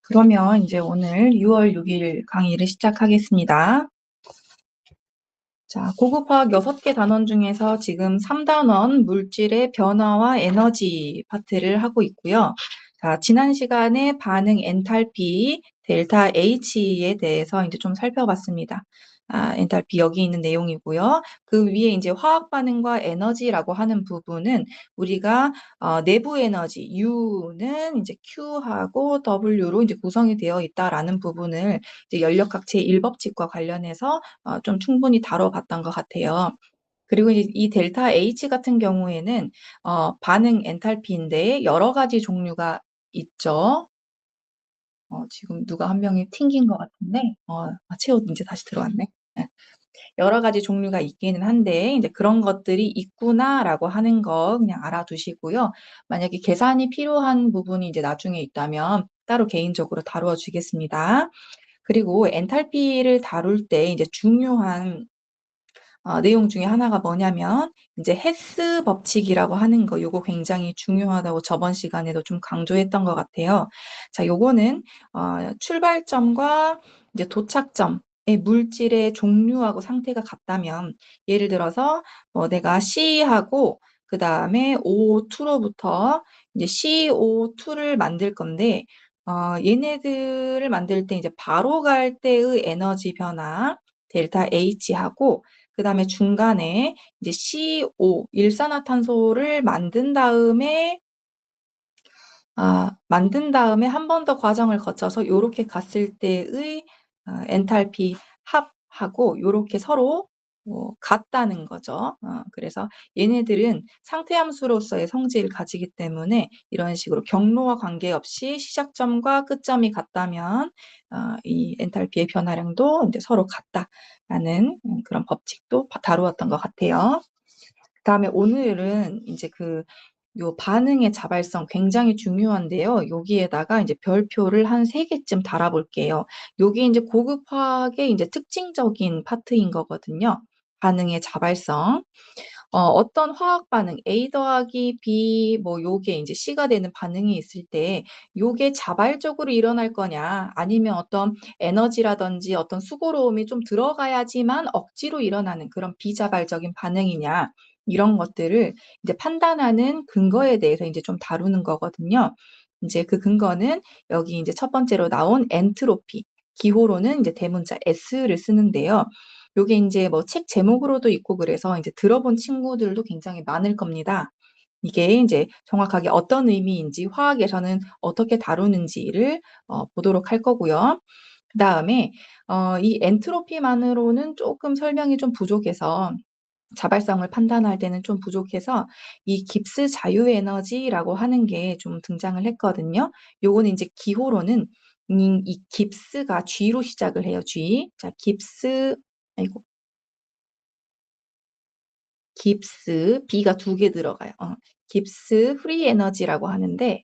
그러면 이제 오늘 6월 6일 강의를 시작하겠습니다. 자, 고급화학 6개 단원 중에서 지금 3단원 물질의 변화와 에너지 파트를 하고 있고요. 자, 지난 시간에 반응 엔탈피, 델타 H에 대해서 이제 좀 살펴봤습니다. 엔탈피 여기 있는 내용이고요. 그 위에 이제 화학 반응과 에너지라고 하는 부분은 우리가 내부 에너지 U는 이제 Q하고 W로 이제 구성이 되어 있다라는 부분을 이제 연력학 제1법칙과 관련해서 좀 충분히 다뤄봤던 것 같아요. 그리고 이 델타 H 같은 경우에는 반응 엔탈피인데 여러 가지 종류가 있죠. 지금 누가 한 명이 튕긴 것 같은데, 채호 이제 다시 들어왔네. 네. 여러 가지 종류가 있기는 한데, 이제 그런 것들이 있구나라고 하는 거 그냥 알아두시고요. 만약에 계산이 필요한 부분이 이제 나중에 있다면 따로 개인적으로 다루어 주겠습니다. 그리고 엔탈피를 다룰 때 이제 중요한 내용 중에 하나가 뭐냐면 이제 헤스 법칙이라고 하는 거 요거 굉장히 중요하다고 저번 시간에도 좀 강조했던 것 같아요. 자, 요거는 출발점과 이제 도착점의 물질의 종류하고 상태가 같다면 예를 들어서 내가 C하고 그 다음에 O2로부터 이제 CO2를 만들 건데 얘네들을 만들 때 이제 바로 갈 때의 에너지 변화 델타 H하고 그 다음에 중간에 이제 CO, 일산화탄소를 만든 다음에 한 번 더 과정을 거쳐서 요렇게 갔을 때의 엔탈피 합하고 요렇게 서로 같다는 거죠. 그래서 얘네들은 상태함수로서의 성질을 가지기 때문에 이런 식으로 경로와 관계없이 시작점과 끝점이 같다면 이 엔탈피의 변화량도 이제 서로 같다라는 그런 법칙도 다루었던 것 같아요. 그다음에 오늘은 이제 요 반응의 자발성 굉장히 중요한데요. 여기에다가 이제 별표를 한 3개쯤 달아볼게요. 요게 이제 고급화학의 이제 특징적인 파트인 거거든요. 반응의 자발성. 어떤 화학 반응, A 더하기 B, 요게 이제 C가 되는 반응이 있을 때, 요게 자발적으로 일어날 거냐, 아니면 어떤 에너지라든지 어떤 수고로움이 좀 들어가야지만 억지로 일어나는 그런 비자발적인 반응이냐, 이런 것들을 이제 판단하는 근거에 대해서 이제 좀 다루는 거거든요. 이제 그 근거는 여기 이제 첫 번째로 나온 엔트로피, 기호로는 이제 대문자 S를 쓰는데요. 요게 이제 책 제목으로도 있고 그래서 이제 들어본 친구들도 굉장히 많을 겁니다. 이게 이제 정확하게 어떤 의미인지 화학에서는 어떻게 다루는지를 보도록 할 거고요. 그 다음에 이 엔트로피만으로는 조금 설명이 좀 부족해서 자발성을 판단할 때는 좀 부족해서 이 깁스 자유에너지라고 하는 게 좀 등장을 했거든요. 요거는 이제 기호로는 이 깁스가 G로 시작을 해요. G. 자, 깁스, B가 2개 들어가요. 깁스 프리 에너지라고 하는데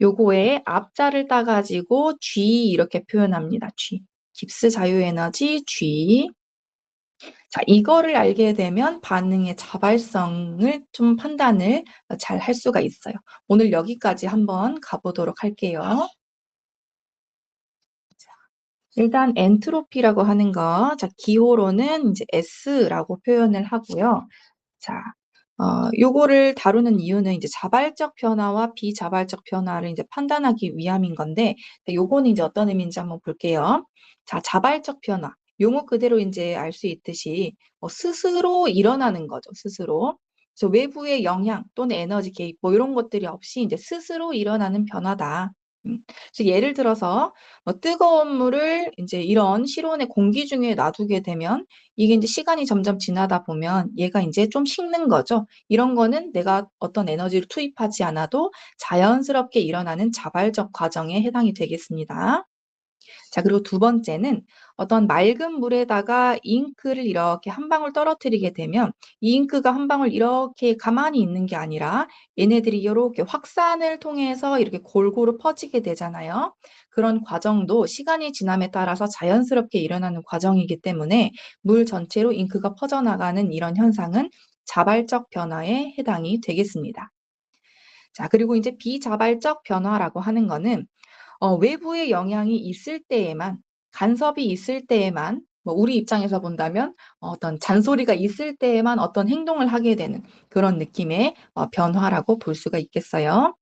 요거에 앞자를 따가지고 G 이렇게 표현합니다. G. 깁스 자유에너지 G. 자, 이거를 알게 되면 반응의 자발성을 좀 판단을 잘 할 수가 있어요. 오늘 여기까지 한번 가보도록 할게요. 일단 엔트로피라고 하는 거, 자, 기호로는 이제 S라고 표현을 하고요. 자, 요거를 다루는 이유는 이제 자발적 변화와 비자발적 변화를 이제 판단하기 위함인 건데, 요거는 이제 어떤 의미인지 한번 볼게요. 자, 자발적 변화. 용어 그대로 이제 알 수 있듯이 스스로 일어나는 거죠, 스스로. 그래서 외부의 영향 또는 에너지 개입 이런 것들이 없이 이제 스스로 일어나는 변화다. 그래서 예를 들어서 뜨거운 물을 이제 이런 실온의 공기 중에 놔두게 되면 이게 이제 시간이 점점 지나다 보면 얘가 이제 좀 식는 거죠. 이런 거는 내가 어떤 에너지를 투입하지 않아도 자연스럽게 일어나는 자발적 과정에 해당이 되겠습니다. 자, 그리고 두 번째는 어떤 맑은 물에다가 잉크를 이렇게 한 방울 떨어뜨리게 되면 이 잉크가 한 방울 이렇게 가만히 있는 게 아니라 얘네들이 이렇게 확산을 통해서 이렇게 골고루 퍼지게 되잖아요. 그런 과정도 시간이 지남에 따라서 자연스럽게 일어나는 과정이기 때문에 물 전체로 잉크가 퍼져나가는 이런 현상은 자발적 변화에 해당이 되겠습니다. 자, 그리고 이제 비자발적 변화라고 하는 거는 외부의 영향이 있을 때에만, 간섭이 있을 때에만, 뭐 우리 입장에서 본다면 어떤 잔소리가 있을 때에만 어떤 행동을 하게 되는 그런 느낌의 변화라고 볼 수가 있겠어요.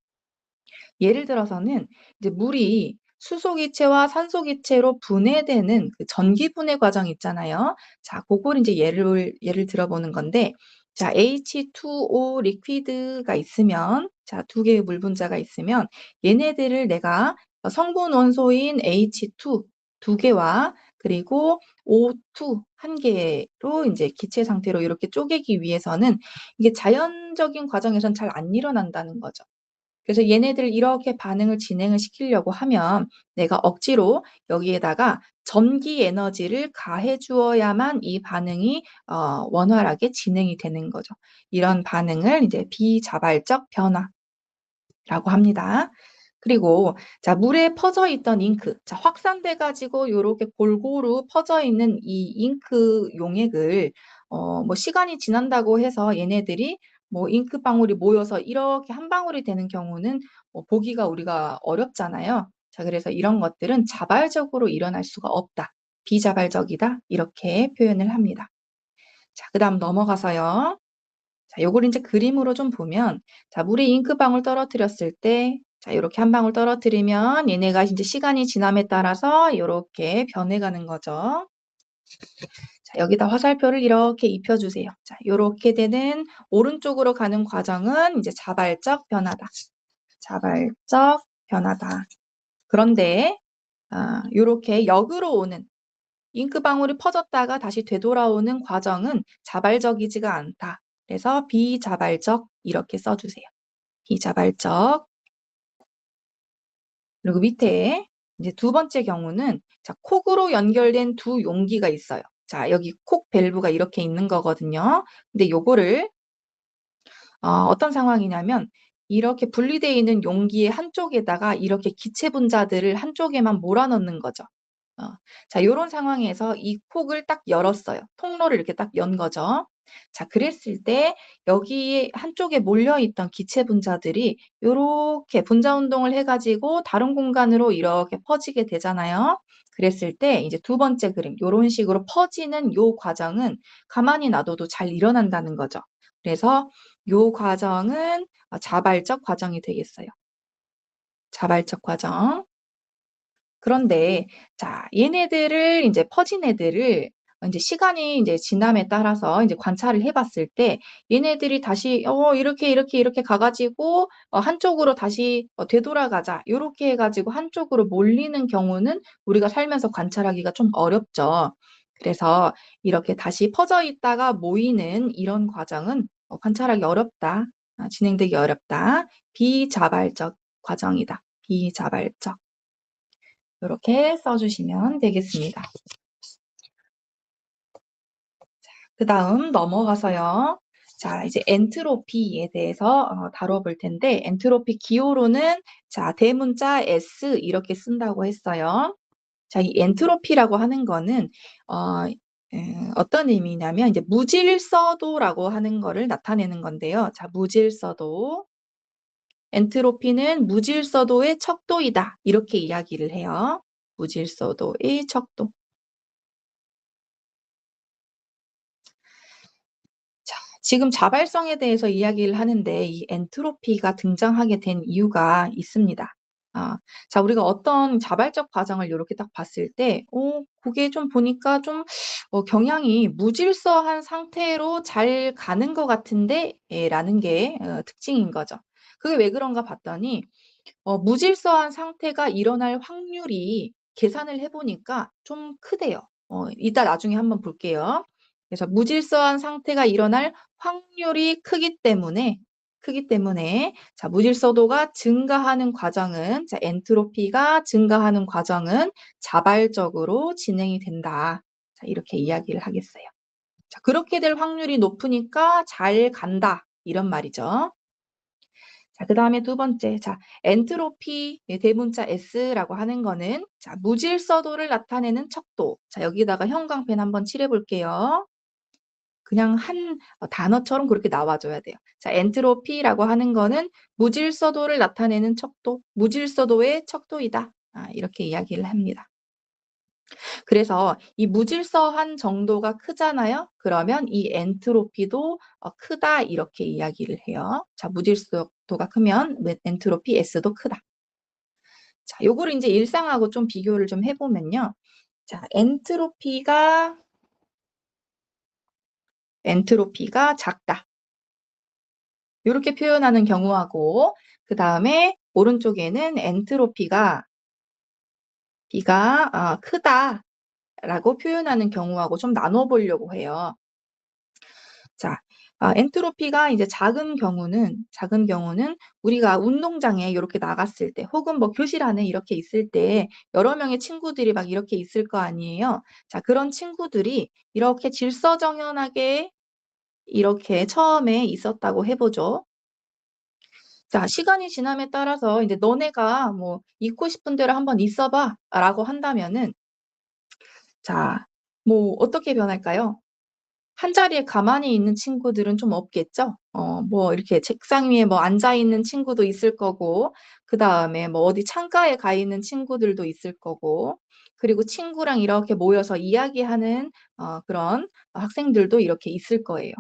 예를 들어서는 이제 물이 수소기체와 산소기체로 분해되는 그 전기분해 과정 있잖아요. 자, 그걸 이제 예를 들어보는 건데, 자, H2O 리퀴드가 있으면, 자, 두 개의 물 분자가 있으면 얘네들을 내가 성분 원소인 H2 두 개와 그리고 O2 한 개로 이제 기체 상태로 이렇게 쪼개기 위해서는 이게 자연적인 과정에선 잘 안 일어난다는 거죠. 그래서 얘네들 이렇게 반응을 진행을 시키려고 하면 내가 억지로 여기에다가 전기 에너지를 가해 주어야만 이 반응이 원활하게 진행이 되는 거죠. 이런 반응을 이제 비자발적 변화라고 합니다. 그리고 자, 물에 퍼져 있던 잉크, 자, 확산돼 가지고 이렇게 골고루 퍼져 있는 이 잉크 용액을 뭐 시간이 지난다고 해서 얘네들이 뭐 잉크 방울이 모여서 이렇게 한 방울이 되는 경우는 보기가 우리가 어렵잖아요. 자, 그래서 이런 것들은 자발적으로 일어날 수가 없다. 비자발적이다. 이렇게 표현을 합니다. 자, 그다음 넘어가서요. 자, 요걸 이제 그림으로 좀 보면, 자, 물에 잉크방울 떨어뜨렸을 때, 자, 요렇게 한 방울 떨어뜨리면 얘네가 이제 시간이 지남에 따라서 요렇게 변해가는 거죠. 자, 여기다 화살표를 이렇게 입혀주세요. 자, 요렇게 되는 오른쪽으로 가는 과정은 이제 자발적 변화다. 자발적 변화다. 그런데, 요렇게 역으로 오는 잉크방울이 퍼졌다가 다시 되돌아오는 과정은 자발적이지가 않다. 그래서 비자발적 이렇게 써주세요. 비자발적. 그리고 밑에 이제 두 번째 경우는 자, 콕으로 연결된 두 용기가 있어요. 자, 여기 콕 밸브가 이렇게 있는 거거든요. 근데 요거를 어떤 상황이냐면 이렇게 분리되어 있는 용기의 한쪽에다가 이렇게 기체 분자들을 한쪽에만 몰아넣는 거죠. 자, 요런 상황에서 이 콕을 딱 열었어요. 통로를 이렇게 딱 연 거죠. 자, 그랬을 때 여기에 한쪽에 몰려있던 기체 분자들이 요렇게 분자 운동을 해가지고 다른 공간으로 이렇게 퍼지게 되잖아요. 그랬을 때 이제 두 번째 그림, 요런 식으로 퍼지는 요 과정은 가만히 놔둬도 잘 일어난다는 거죠. 그래서 요 과정은 자발적 과정이 되겠어요. 자발적 과정. 그런데 자, 얘네들을 이제 퍼진 애들을 이제 시간이 이제 지남에 따라서 이제 관찰을 해봤을 때 얘네들이 다시 이렇게 가가지고 한쪽으로 다시 되돌아가자 이렇게 해가지고 한쪽으로 몰리는 경우는 우리가 살면서 관찰하기가 좀 어렵죠. 그래서 이렇게 다시 퍼져 있다가 모이는 이런 과정은 관찰하기 어렵다. 진행되기 어렵다. 비자발적 과정이다. 비자발적. 이렇게 써주시면 되겠습니다. 그 다음 넘어가서요. 자, 이제 엔트로피에 대해서 다뤄볼 텐데, 엔트로피 기호로는 자, 대문자 S 이렇게 쓴다고 했어요. 자, 이 엔트로피라고 하는 거는 어떤 의미냐면 이제 무질서도라고 하는 거를 나타내는 건데요. 자, 무질서도. 엔트로피는 무질서도의 척도이다. 이렇게 이야기를 해요. 무질서도의 척도. 지금 자발성에 대해서 이야기를 하는데 이 엔트로피가 등장하게 된 이유가 있습니다. 자, 우리가 어떤 자발적 과정을 이렇게 딱 봤을 때, 그게 좀 보니까 좀 경향이 무질서한 상태로 잘 가는 것 같은데, 라는 게 특징인 거죠. 그게 왜 그런가 봤더니, 무질서한 상태가 일어날 확률이 계산을 해보니까 좀 크대요. 이따 나중에 한번 볼게요. 그래서 무질서한 상태가 일어날 확률이 크기 때문에 자, 무질서도가 증가하는 과정은 자, 엔트로피가 증가하는 과정은 자발적으로 진행이 된다. 자, 이렇게 이야기를 하겠어요. 자, 그렇게 될 확률이 높으니까 잘 간다. 이런 말이죠. 자, 그 다음에 두 번째, 자, 엔트로피 대문자 S라고 하는 거는 자, 무질서도를 나타내는 척도. 자, 여기다가 형광펜 한번 칠해 볼게요. 그냥 한 단어처럼 그렇게 나와줘야 돼요. 자, 엔트로피라고 하는 거는 무질서도를 나타내는 척도, 무질서도의 척도이다. 이렇게 이야기를 합니다. 그래서 이 무질서한 정도가 크잖아요. 그러면 이 엔트로피도 크다 이렇게 이야기를 해요. 자, 무질서도가 크면 엔트로피 S도 크다. 자, 요거를 이제 일상하고 좀 비교를 좀 해보면요. 자, 엔트로피가 작다. 이렇게 표현하는 경우하고 그 다음에 오른쪽에는 엔트로피가 크다라고 표현하는 경우하고 좀 나눠보려고 해요. 자, 엔트로피가 이제 작은 경우는 우리가 운동장에 이렇게 나갔을 때 혹은 뭐 교실 안에 이렇게 있을 때 여러 명의 친구들이 막 이렇게 있을 거 아니에요. 자, 그런 친구들이 이렇게 질서정연하게 이렇게 처음에 있었다고 해보죠. 자, 시간이 지남에 따라서 이제 너네가 뭐 있고 싶은 대로 한번 있어봐 라고 한다면은 자, 뭐 어떻게 변할까요? 한 자리에 가만히 있는 친구들은 좀 없겠죠? 뭐 이렇게 책상 위에 뭐 앉아 있는 친구도 있을 거고, 그 다음에 뭐 어디 창가에 가 있는 친구들도 있을 거고, 그리고 친구랑 이렇게 모여서 이야기하는 그런 학생들도 이렇게 있을 거예요.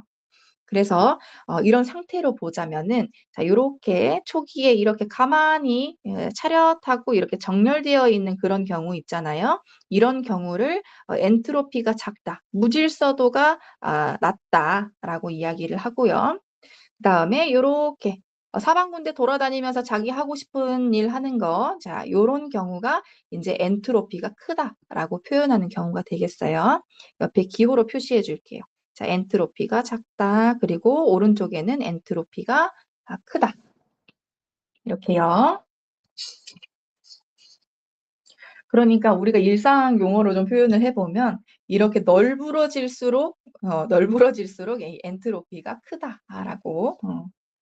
그래서 이런 상태로 보자면은 자, 요렇게 초기에 이렇게 가만히 차렷하고 이렇게 정렬되어 있는 그런 경우 있잖아요. 이런 경우를 엔트로피가 작다, 무질서도가 낮다라고 이야기를 하고요. 그다음에 요렇게 사방군데 돌아다니면서 자기 하고 싶은 일 하는 거, 자, 요런 경우가 이제 엔트로피가 크다라고 표현하는 경우가 되겠어요. 옆에 기호로 표시해 줄게요. 자, 엔트로피가 작다. 그리고 오른쪽에는 엔트로피가 크다. 이렇게요. 그러니까 우리가 일상 용어로 좀 표현을 해보면 이렇게 널브러질수록 이 엔트로피가 크다라고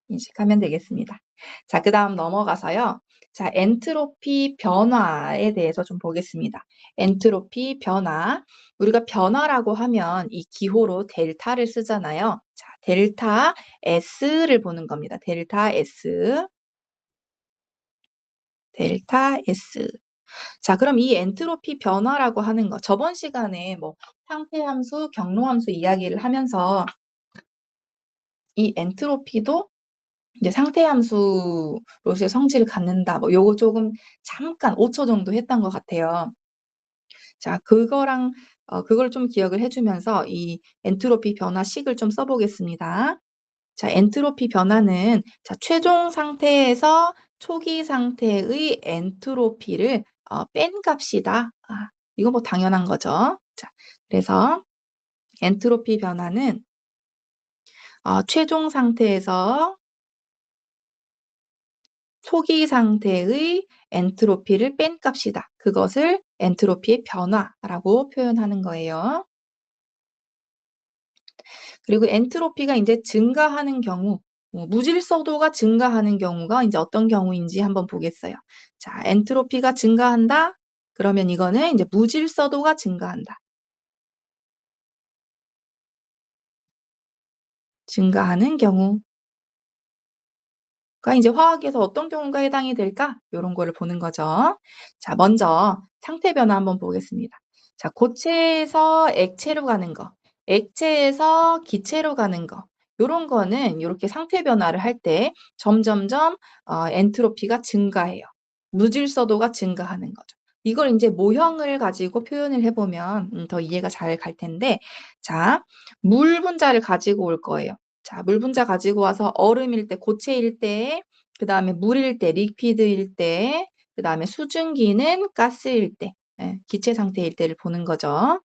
인식하면 되겠습니다. 자, 그 다음 넘어가서요. 자, 엔트로피 변화에 대해서 좀 보겠습니다. 엔트로피 변화. 우리가 변화라고 하면 이 기호로 델타를 쓰잖아요. 자, 델타 S를 보는 겁니다. 델타 S. 델타 S. 자, 그럼 이 엔트로피 변화라고 하는 거, 저번 시간에 뭐 상태함수, 경로함수 이야기를 하면서 이 엔트로피도 이제 상태함수로서의 성질을 갖는다. 뭐 요거 조금 잠깐 5초 정도 했던 것 같아요. 자, 그걸 좀 기억을 해주면서 이 엔트로피 변화식을 좀 써보겠습니다. 자, 엔트로피 변화는 자, 최종 상태에서 초기 상태의 엔트로피를 뺀 값이다. 이거 뭐 당연한 거죠. 자, 그래서 엔트로피 변화는 최종 상태에서 초기 상태의 엔트로피를 뺀 값이다. 그것을 엔트로피의 변화라고 표현하는 거예요. 그리고 엔트로피가 이제 증가하는 경우, 무질서도가 증가하는 경우가 이제 어떤 경우인지 한번 보겠어요. 자, 엔트로피가 증가한다? 그러면 이거는 이제 무질서도가 증가한다. 증가하는 경우가 이제 화학에서 어떤 경우가 해당이 될까? 이런 거를 보는 거죠. 자, 먼저 상태 변화 한번 보겠습니다. 자, 고체에서 액체로 가는 거, 액체에서 기체로 가는 거, 이런 거는 이렇게 상태 변화를 할 때 점점점 엔트로피가 증가해요. 무질서도가 증가하는 거죠. 이걸 이제 모형을 가지고 표현을 해보면 더 이해가 잘 갈 텐데, 자, 물 분자를 가지고 올 거예요. 자, 물 분자 가지고 와서 얼음일 때, 고체일 때, 그 다음에 물일 때, 리퀴드일 때, 그 다음에 수증기는 가스일 때, 기체 상태일 때를 보는 거죠.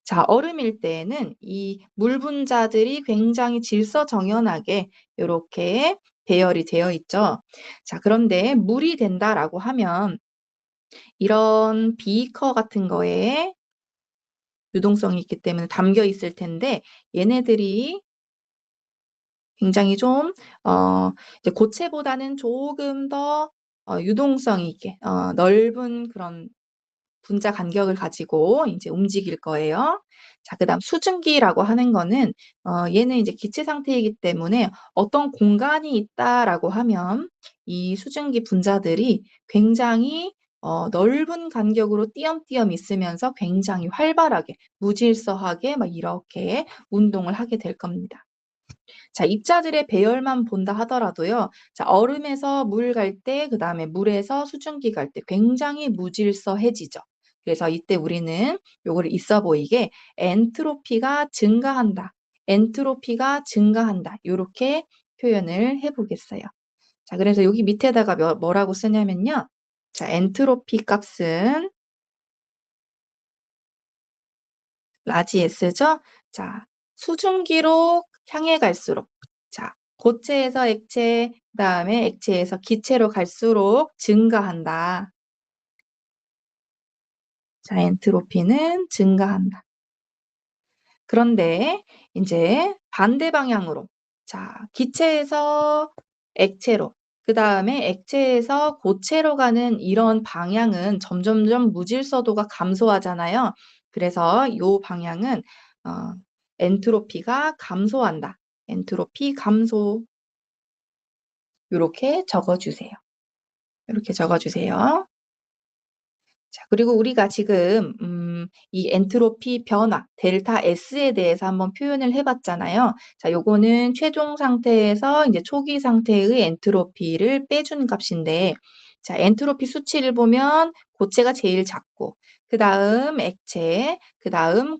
자, 얼음일 때에는 이 물 분자들이 굉장히 질서정연하게 이렇게 배열이 되어 있죠. 자, 그런데 물이 된다라고 하면 이런 비커 같은 거에 유동성이 있기 때문에 담겨 있을 텐데 얘네들이 굉장히 좀 이제 고체보다는 조금 더 유동성이 있게 넓은 그런 분자 간격을 가지고 이제 움직일 거예요. 자, 그다음 수증기라고 하는 거는 얘는 이제 기체 상태이기 때문에 어떤 공간이 있다라고 하면 이 수증기 분자들이 굉장히 넓은 간격으로 띄엄띄엄 있으면서 굉장히 활발하게 무질서하게 막 이렇게 운동을 하게 될 겁니다. 자, 입자들의 배열만 본다 하더라도요. 자, 얼음에서 물 갈 때, 그 다음에 물에서 수증기 갈 때 굉장히 무질서해지죠. 그래서 이때 우리는 요거를 있어 보이게 엔트로피가 증가한다. 엔트로피가 증가한다. 요렇게 표현을 해보겠어요. 자, 그래서 여기 밑에다가 뭐라고 쓰냐면요. 자, 엔트로피 값은 라지 S죠? 자, 수증기로 향해 갈수록, 자, 고체에서 액체, 그 다음에 액체에서 기체로 갈수록 증가한다. 자, 엔트로피는 증가한다. 그런데 이제 반대 방향으로, 자, 기체에서 액체로, 그 다음에 액체에서 고체로 가는 이런 방향은 점점점 무질서도가 감소하잖아요. 그래서 이 방향은 엔트로피가 감소한다. 엔트로피 감소. 이렇게 적어주세요. 이렇게 적어주세요. 자, 그리고 우리가 지금 이 엔트로피 변화, 델타 S에 대해서 한번 표현을 해봤잖아요. 자, 요거는 최종 상태에서 이제 초기 상태의 엔트로피를 빼준 값인데, 자, 엔트로피 수치를 보면 고체가 제일 작고, 그 다음 액체, 그 다음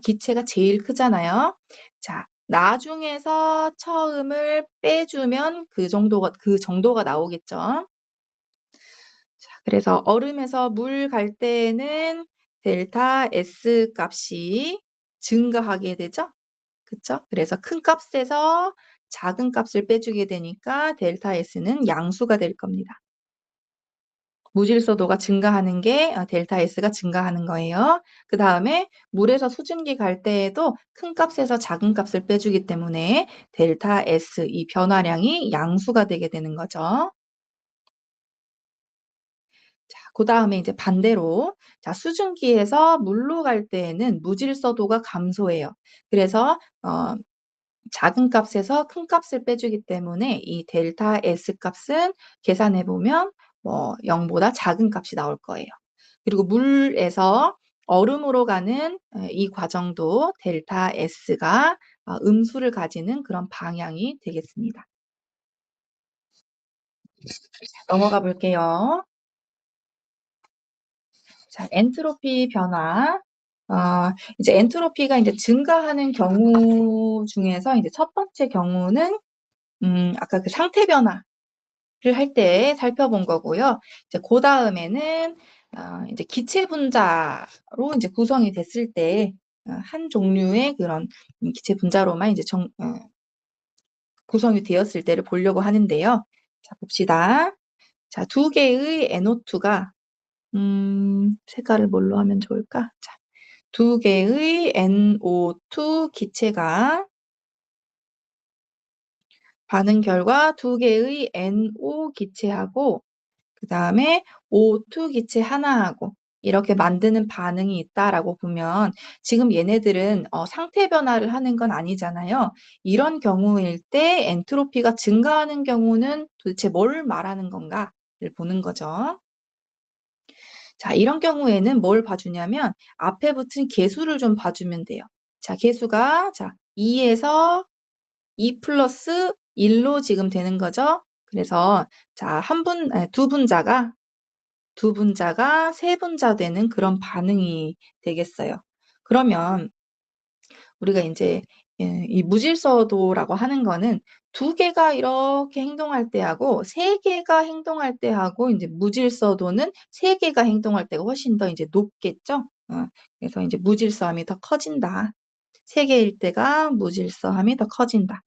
기체가 제일 크잖아요. 자, 나중에서 처음을 빼주면 그 정도가 나오겠죠. 그래서 얼음에서 물 갈 때는 델타 S 값이 증가하게 되죠. 그쵸? 그래서 큰 값에서 작은 값을 빼주게 되니까 델타 S는 양수가 될 겁니다. 무질서도가 증가하는 게 델타 S가 증가하는 거예요. 그 다음에 물에서 수증기 갈 때에도 큰 값에서 작은 값을 빼주기 때문에 델타 S 이 변화량이 양수가 되게 되는 거죠. 자, 그 다음에 이제 반대로, 자, 수증기에서 물로 갈 때에는 무질서도가 감소해요. 그래서, 작은 값에서 큰 값을 빼주기 때문에 이 델타 S 값은 계산해보면 0보다 작은 값이 나올 거예요. 그리고 물에서 얼음으로 가는 이 과정도 델타 S가 음수를 가지는 그런 방향이 되겠습니다. 넘어가 볼게요. 자, 엔트로피 변화. 이제 엔트로피가 이제 증가하는 경우 중에서 이제 첫 번째 경우는 아까 그 상태 변화를 할 때 살펴본 거고요. 이제 그 다음에는 이제 기체 분자로 이제 구성이 됐을 때 한 종류의 그런 기체 분자로만 이제 구성이 되었을 때를 보려고 하는데요. 자, 봅시다. 자, 두 개의 NO2가 색깔을 뭘로 하면 좋을까? 자, 두 개의 NO2 기체가 반응 결과 두 개의 NO 기체하고 그 다음에 O2 기체 하나하고 이렇게 만드는 반응이 있다라고 보면 지금 얘네들은 상태 변화를 하는 건 아니잖아요. 이런 경우일 때 엔트로피가 증가하는 경우는 도대체 뭘 말하는 건가를 보는 거죠. 자, 이런 경우에는 뭘 봐주냐면 앞에 붙은 개수를 좀 봐주면 돼요. 자, 개수가 2에서 2 플러스 1로 지금 되는 거죠. 그래서 자, 두 분자가 세 분자 되는 그런 반응이 되겠어요. 그러면 우리가 이제 이 무질서도라고 하는 거는 두 개가 이렇게 행동할 때하고 세 개가 행동할 때하고 이제 무질서도는 세 개가 행동할 때가 훨씬 더 이제 높겠죠. 그래서 이제 무질서함이 더 커진다. 세 개일 때가 무질서함이 더 커진다.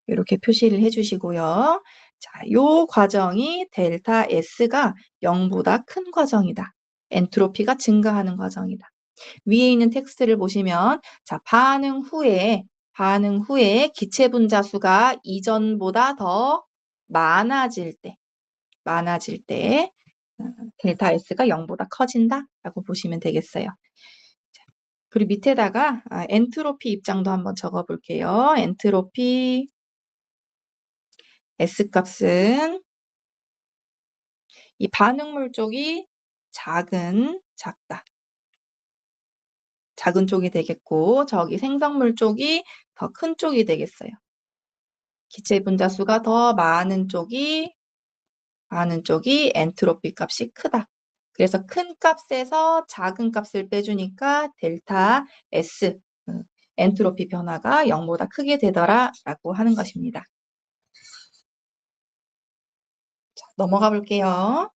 이렇게 표시를 해주시고요. 자, 요 과정이 델타 S가 0보다 큰 과정이다. 엔트로피가 증가하는 과정이다. 위에 있는 텍스트를 보시면 자, 반응 후에 기체 분자 수가 이전보다 더 많아질 때 델타 S가 0보다 커진다라고 보시면 되겠어요. 그리고 밑에다가 엔트로피 입장도 한번 적어볼게요. 엔트로피 S값은 이 반응물 쪽이 작다. 작은 쪽이 되겠고 저기 생성물 쪽이 더 큰 쪽이 되겠어요. 기체 분자수가 더 많은 쪽이 엔트로피 값이 크다. 그래서 큰 값에서 작은 값을 빼주니까 델타 S 엔트로피 변화가 0보다 크게 되더라라고 하는 것입니다. 자, 넘어가 볼게요.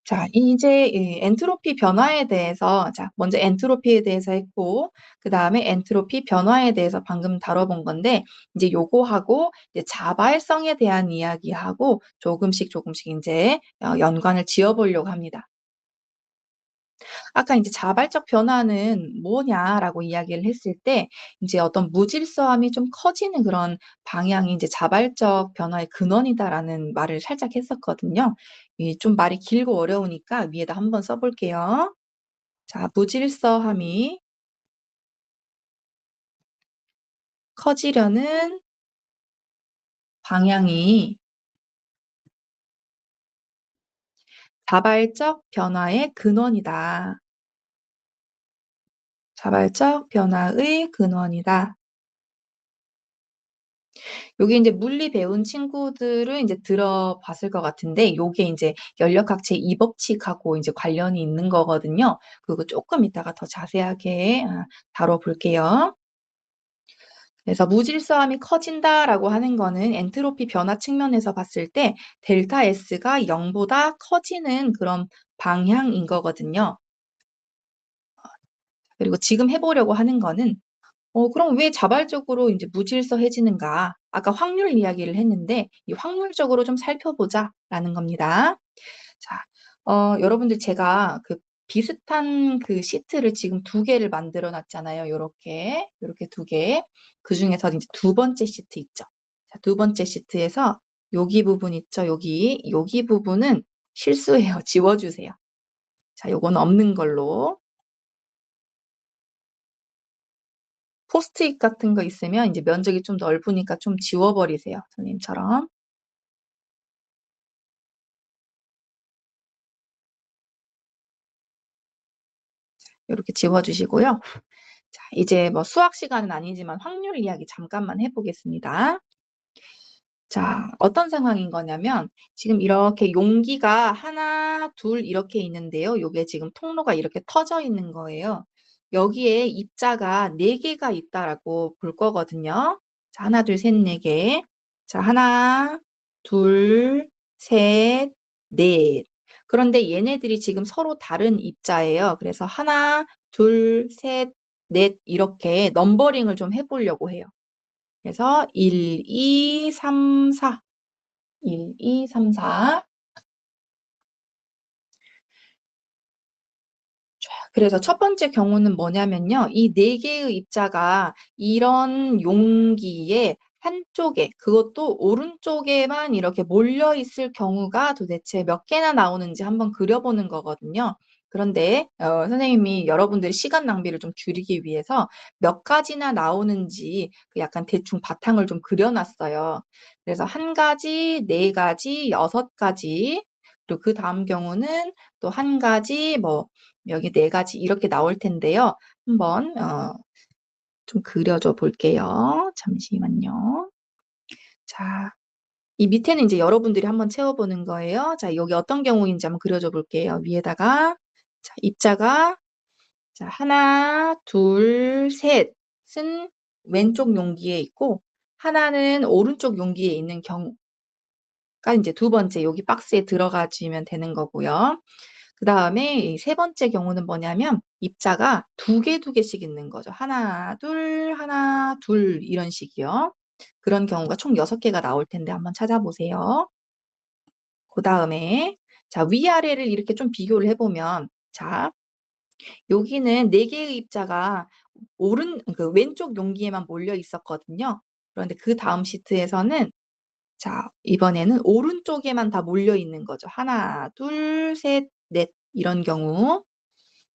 자, 이제 이 엔트로피 변화에 대해서, 자, 먼저 엔트로피에 대해서 했고, 그 다음에 엔트로피 변화에 대해서 방금 다뤄본 건데, 이제 요거하고 이제 자발성에 대한 이야기하고 조금씩 이제 연관을 지어보려고 합니다. 아까 이제 자발적 변화는 뭐냐라고 이야기를 했을 때, 이제 어떤 무질서함이 좀 커지는 그런 방향이 이제 자발적 변화의 근원이다라는 말을 살짝 했었거든요. 좀 말이 길고 어려우니까 위에다 한번 써볼게요. 자, 무질서함이 커지려는 방향이 자발적 변화의 근원이다. 자발적 변화의 근원이다. 요게 이제 물리 배운 친구들은 이제 들어봤을 것 같은데, 요게 이제 연력학체 2법칙하고 이제 관련이 있는 거거든요. 그거 조금 이따가 더 자세하게 다뤄볼게요. 그래서 무질서함이 커진다라고 하는 거는 엔트로피 변화 측면에서 봤을 때 델타 S가 0보다 커지는 그런 방향인 거거든요. 그리고 지금 해보려고 하는 거는 그럼 왜 자발적으로 이제 무질서해지는가? 아까 확률 이야기를 했는데 이 확률적으로 좀 살펴보자라는 겁니다. 자, 여러분들 제가 그 비슷한 그 시트를 지금 2개를 만들어 놨잖아요. 요렇게 2개. 그 중에서 이제 2번째 시트 있죠. 자, 2번째 시트에서 여기 부분 있죠. 여기 부분은 실수예요. 지워주세요. 자, 요건 없는 걸로. 포스트잇 같은 거 있으면 이제 면적이 좀 넓으니까 좀 지워버리세요. 선생님처럼. 이렇게 지워주시고요. 자, 이제 뭐 수학 시간은 아니지만 확률 이야기 잠깐만 해보겠습니다. 자, 어떤 상황인 거냐면 지금 이렇게 용기가 하나, 둘 이렇게 있는데요. 이게 지금 통로가 이렇게 터져 있는 거예요. 여기에 입자가 4개가 있다라고 볼 거거든요. 자, 하나, 둘, 셋, 4개. 자, 하나, 둘, 셋, 넷. 그런데 얘네들이 지금 서로 다른 입자예요. 그래서 하나, 둘, 셋, 넷 이렇게 넘버링을 좀 해보려고 해요. 그래서 1, 2, 3, 4. 1, 2, 3, 4. 그래서 첫 번째 경우는 뭐냐면요. 이 4개의 입자가 이런 용기에 한쪽에, 그것도 오른쪽에만 이렇게 몰려 있을 경우가 도대체 몇 개나 나오는지 한번 그려보는 거거든요. 그런데 선생님이 여러분들의 시간 낭비를 좀 줄이기 위해서 몇 가지나 나오는지 그 약간 대충 바탕을 좀 그려놨어요. 그래서 1가지, 4가지, 6가지, 그리고 그 다음 경우는 또 1가지, 뭐 여기 4가지 이렇게 나올 텐데요. 한번 좀 그려줘 볼게요. 잠시만요. 자, 이 밑에는 이제 여러분들이 한번 채워보는 거예요. 자, 여기 어떤 경우인지 한번 그려줘 볼게요. 위에다가 자, 입자가 자, 하나, 둘, 셋은 왼쪽 용기에 있고 하나는 오른쪽 용기에 있는 경우가 이제 2번째 여기 박스에 들어가지면 되는 거고요. 그 다음에 3번째 경우는 뭐냐면 입자가 2개씩 있는 거죠. 하나, 둘 이런 식이요. 그런 경우가 총 6개가 나올 텐데 한번 찾아보세요. 그 다음에 자, 위아래를 이렇게 좀 비교를 해보면 자, 여기는 4개의 입자가 그 왼쪽 용기에만 몰려 있었거든요. 그런데 그 다음 시트에서는 자, 이번에는 오른쪽에만 다 몰려 있는 거죠. 하나, 둘, 셋, 넷 이런 경우.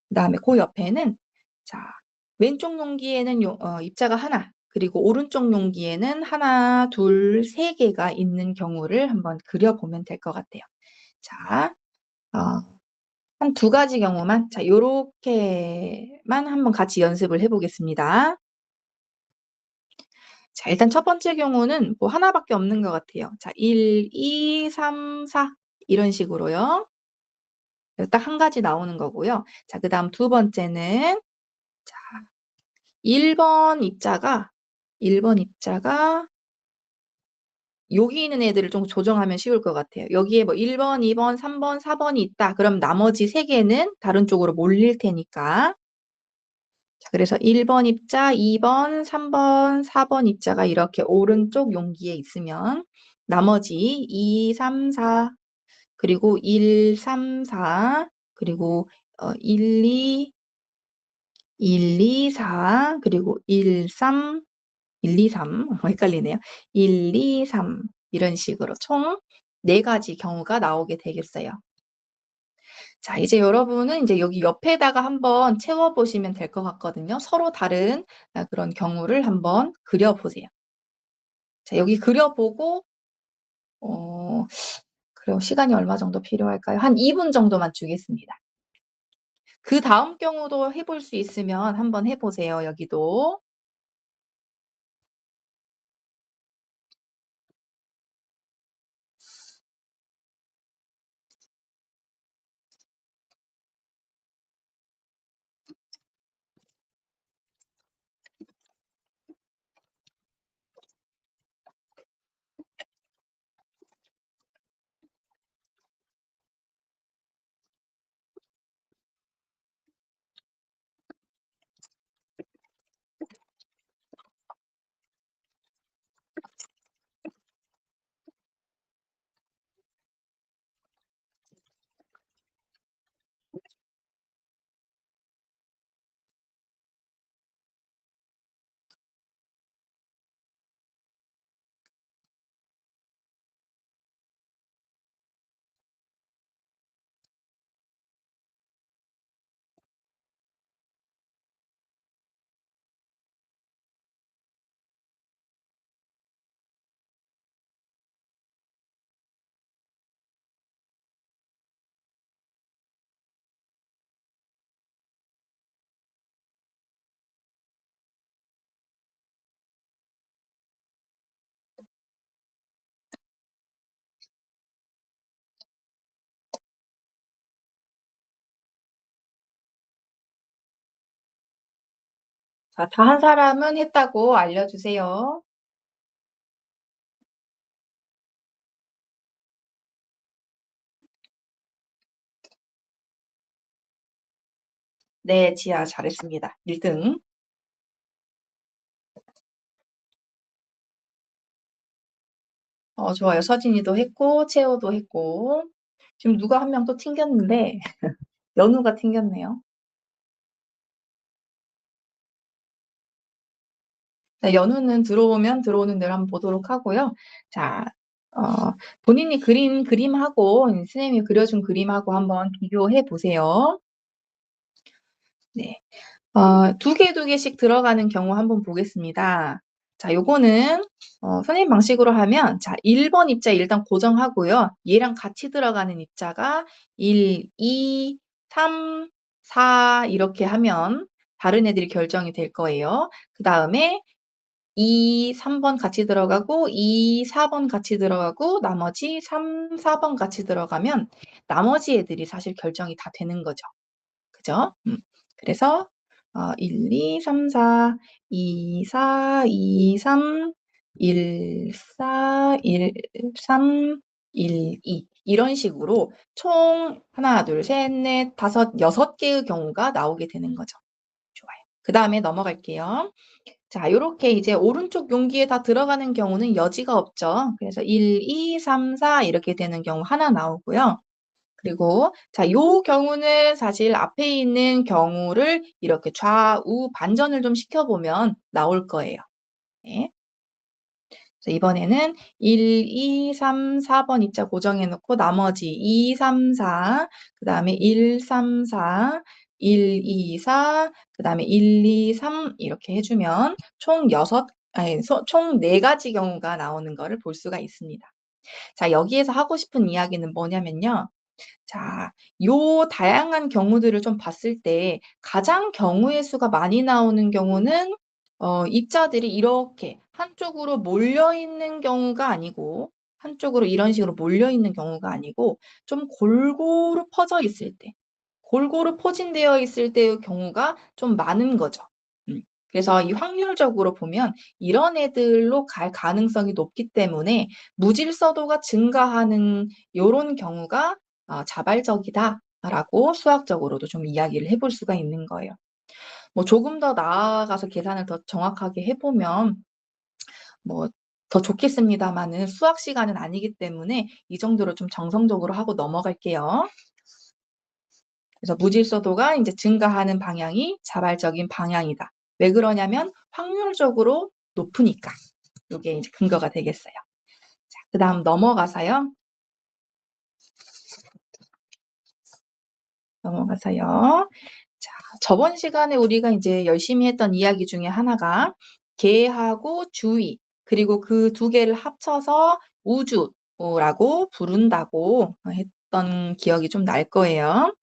그다음에 그 옆에는 자, 왼쪽 용기에는 입자가 하나, 그리고 오른쪽 용기에는 하나, 둘, 세 개가 있는 경우를 한번 그려보면 될 것 같아요. 자, 한 두 가지 경우만, 자, 요렇게만 한번 같이 연습을 해보겠습니다. 자, 일단 첫 번째 경우는 뭐 하나밖에 없는 것 같아요. 자, 1, 2, 3, 4 이런 식으로요. 딱 한 가지 나오는 거고요. 자, 그 다음 두 번째는 자, 1번 입자가 여기 있는 애들을 좀 조정하면 쉬울 것 같아요. 여기에 뭐 1번, 2번, 3번, 4번이 있다. 그럼 나머지 세 개는 다른 쪽으로 몰릴 테니까. 자, 그래서 1번 입자, 2번, 3번, 4번 입자가 이렇게 오른쪽 용기에 있으면 나머지 2, 3, 4 그리고 1, 3, 4 그리고 1, 2, 4 그리고 1, 3 1, 2, 3 헷갈리네요. 1, 2, 3 이런 식으로 총 4가지 경우가 나오게 되겠어요. 자, 이제 여러분은 이제 여기 옆에다가 한번 채워보시면 될 것 같거든요. 서로 다른 그런 경우를 한번 그려보세요. 자, 여기 그려보고 그럼 시간이 얼마 정도 필요할까요? 한 2분 정도만 주겠습니다. 그 다음 경우도 해볼 수 있으면 한번 해보세요. 여기도. 자, 다 한 사람은 했다고 알려주세요. 네, 지아 잘했습니다. 1등. 좋아요. 서진이도 했고, 채호도 했고. 지금 누가 한 명 또 튕겼는데, 연우가 튕겼네요. 네, 연우는 들어오면 들어오는 대로 한번 보도록 하고요. 자, 본인이 그린 그림하고, 선생님이 그려준 그림하고 한번 비교해 보세요. 네. 두 개씩 들어가는 경우 한번 보겠습니다. 자, 요거는, 선생님 방식으로 하면, 자, 1번 입자 일단 고정하고요. 얘랑 같이 들어가는 입자가 1, 2, 3, 4 이렇게 하면 다른 애들이 결정이 될 거예요. 그 다음에 2, 3번 같이 들어가고, 2, 4번 같이 들어가고, 나머지 3, 4번 같이 들어가면 나머지 애들이 사실 결정이 다 되는 거죠. 그죠? 그래서 1, 2, 3, 4, 2, 4, 2, 3, 1, 4, 1, 3, 1, 2 이런 식으로 총 하나, 둘, 셋, 넷, 다섯, 6개의 경우가 나오게 되는 거죠. 좋아요. 그 다음에 넘어갈게요. 자, 요렇게 이제 오른쪽 용기에 다 들어가는 경우는 여지가 없죠. 그래서 1, 2, 3, 4 이렇게 되는 경우 하나 나오고요. 그리고 자, 요 경우는 사실 앞에 있는 경우를 이렇게 좌우 반전을 좀 시켜보면 나올 거예요. 네. 이번에는 1, 2, 3, 4번 입자 고정해 놓고 나머지 2, 3, 4, 그 다음에 1, 3, 4, 1, 2, 4, 그 다음에 1, 2, 3 이렇게 해주면 총 총 4가지 경우가 나오는 거를 볼 수가 있습니다. 자, 여기에서 하고 싶은 이야기는 뭐냐면요. 자, 요 다양한 경우들을 좀 봤을 때 가장 경우의 수가 많이 나오는 경우는 입자들이 이렇게 한쪽으로 몰려있는 경우가 아니고 한쪽으로 이런 식으로 몰려있는 경우가 아니고 좀 골고루 퍼져 있을 때 골고루 포진되어 있을 때의 경우가 좀 많은 거죠. 그래서 이 확률적으로 보면 이런 애들로 갈 가능성이 높기 때문에 무질서도가 증가하는 이런 경우가 자발적이다라고 수학적으로도 좀 이야기를 해볼 수가 있는 거예요. 뭐 조금 더 나아가서 계산을 더 정확하게 해보면 뭐 더 좋겠습니다만은 수학 시간은 아니기 때문에 이 정도로 좀 정성적으로 하고 넘어갈게요. 그래서 무질서도가 이제 증가하는 방향이 자발적인 방향이다. 왜 그러냐면 확률적으로 높으니까. 이게 이제 근거가 되겠어요. 자, 그 다음 넘어가서요. 자, 저번 시간에 우리가 이제 열심히 했던 이야기 중에 하나가 개하고 주위, 그리고 그 두 개를 합쳐서 우주라고 부른다고 했던 기억이 좀 날 거예요.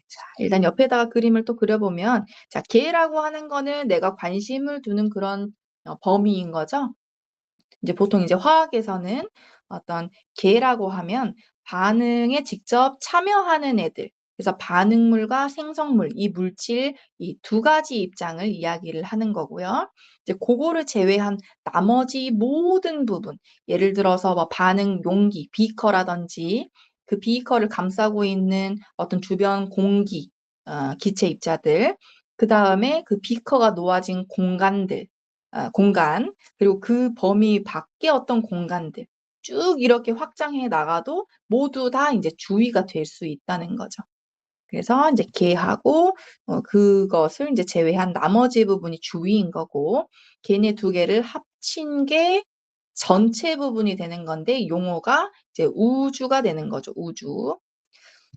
자, 일단 옆에다가 그림을 또 그려보면, 자, 개라고 하는 거는 내가 관심을 두는 그런 범위인 거죠. 이제 보통 이제 화학에서는 어떤 개라고 하면 반응에 직접 참여하는 애들, 그래서 반응물과 생성물, 이 물질, 이 두 가지 입장을 이야기를 하는 거고요. 이제 그거를 제외한 나머지 모든 부분, 예를 들어서 뭐 반응 용기, 비커라든지 그 비커를 감싸고 있는 어떤 주변 공기, 기체 입자들, 그 다음에 그 비커가 놓아진 공간들, 공간, 그리고 그 범위 밖에 어떤 공간들 쭉 이렇게 확장해 나가도 모두 다 이제 주위가 될 수 있다는 거죠. 그래서 이제 개하고 그것을 이제 제외한 나머지 부분이 주위인 거고, 걔네 두 개를 합친 게 전체 부분이 되는 건데 용어가 이제 우주가 되는 거죠. 우주.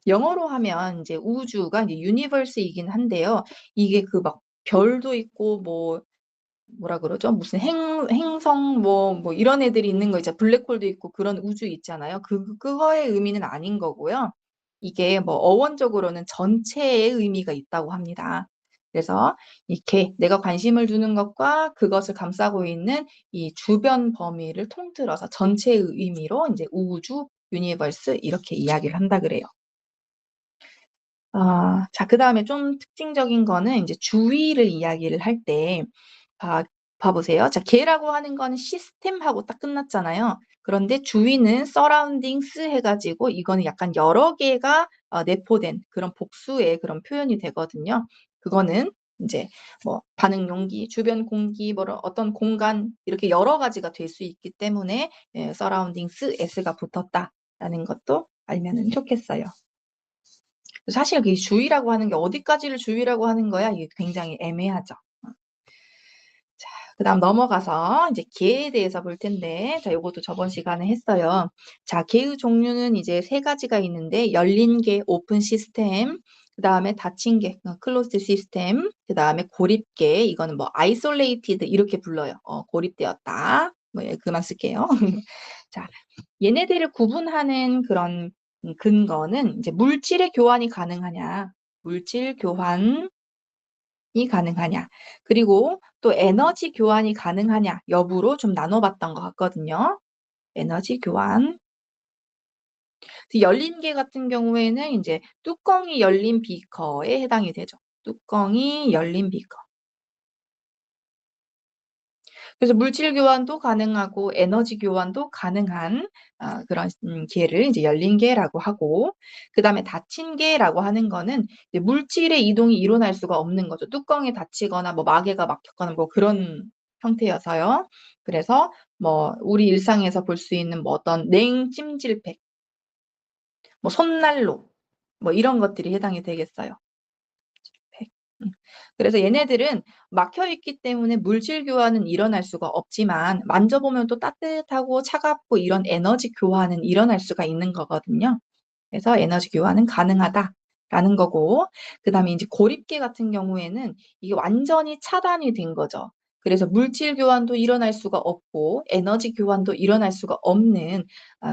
영어로 하면 이제 우주가 이제 universe이긴 한데요. 이게 그 막 별도 있고 뭐 뭐라 그러죠? 무슨 행성 뭐 이런 애들이 있는 거 있죠. 블랙홀도 있고 그런 우주 있잖아요. 그거의 의미는 아닌 거고요. 이게 뭐 어원적으로는 전체의 의미가 있다고 합니다. 그래서 이렇게 내가 관심을 두는 것과 그것을 감싸고 있는 이 주변 범위를 통틀어서 전체의 의미로 이제 우주, 유니버스 이렇게 이야기를 한다 그래요. 자, 그 다음에 좀 특징적인 거는 이제 주위를 이야기를 할 때, 봐보세요. 자, 개라고 하는 거는 시스템하고 딱 끝났잖아요. 그런데 주위는 surroundings 해가지고 이거는 약간 여러 개가 내포된 그런 복수의 그런 표현이 되거든요. 그거는 이제 뭐 반응 용기, 주변 공기, 뭐 어떤 공간 이렇게 여러 가지가 될 수 있기 때문에 surroundings s가 붙었다라는 것도 알면은 좋겠어요. 사실 그 주의라고 하는 게 어디까지를 주의라고 하는 거야? 이게 굉장히 애매하죠. 자, 그다음 넘어가서 이제 개에 대해서 볼 텐데, 자, 요것도 저번 시간에 했어요. 자, 개의 종류는 이제 3가지가 있는데, 열린 개, 오픈 시스템, 그 다음에 닫힌 개, 클로스드 시스템, 그 다음에 고립개, 이거는 뭐 아이솔레이티드 이렇게 불러요. 고립되었다. 뭐 그만 쓸게요. 자, 얘네들을 구분하는 그런 근거는 이제 물질의 교환이 가능하냐, 물질 교환이 가능하냐, 그리고 또 에너지 교환이 가능하냐 여부로 좀 나눠봤던 것 같거든요. 에너지 교환. 열린 개 같은 경우에는 이제 뚜껑이 열린 비커에 해당이 되죠. 뚜껑이 열린 비커. 그래서 물질 교환도 가능하고 에너지 교환도 가능한 그런 개를 이제 열린 개라고 하고, 그 다음에 닫힌 개라고 하는 거는 이제 물질의 이동이 일어날 수가 없는 거죠. 뚜껑이 닫히거나 뭐 마개가 막혔거나 뭐 그런 형태여서요. 그래서 뭐 우리 일상에서 볼 수 있는 뭐 어떤 냉찜질팩, 뭐 손난로, 뭐 이런 것들이 해당이 되겠어요. 팩. 그래서 얘네들은 막혀 있기 때문에 물질 교환은 일어날 수가 없지만 만져보면 또 따뜻하고 차갑고 이런 에너지 교환은 일어날 수가 있는 거거든요. 그래서 에너지 교환은 가능하다라는 거고, 그다음에 이제 고립계 같은 경우에는 이게 완전히 차단이 된 거죠. 그래서 물질 교환도 일어날 수가 없고 에너지 교환도 일어날 수가 없는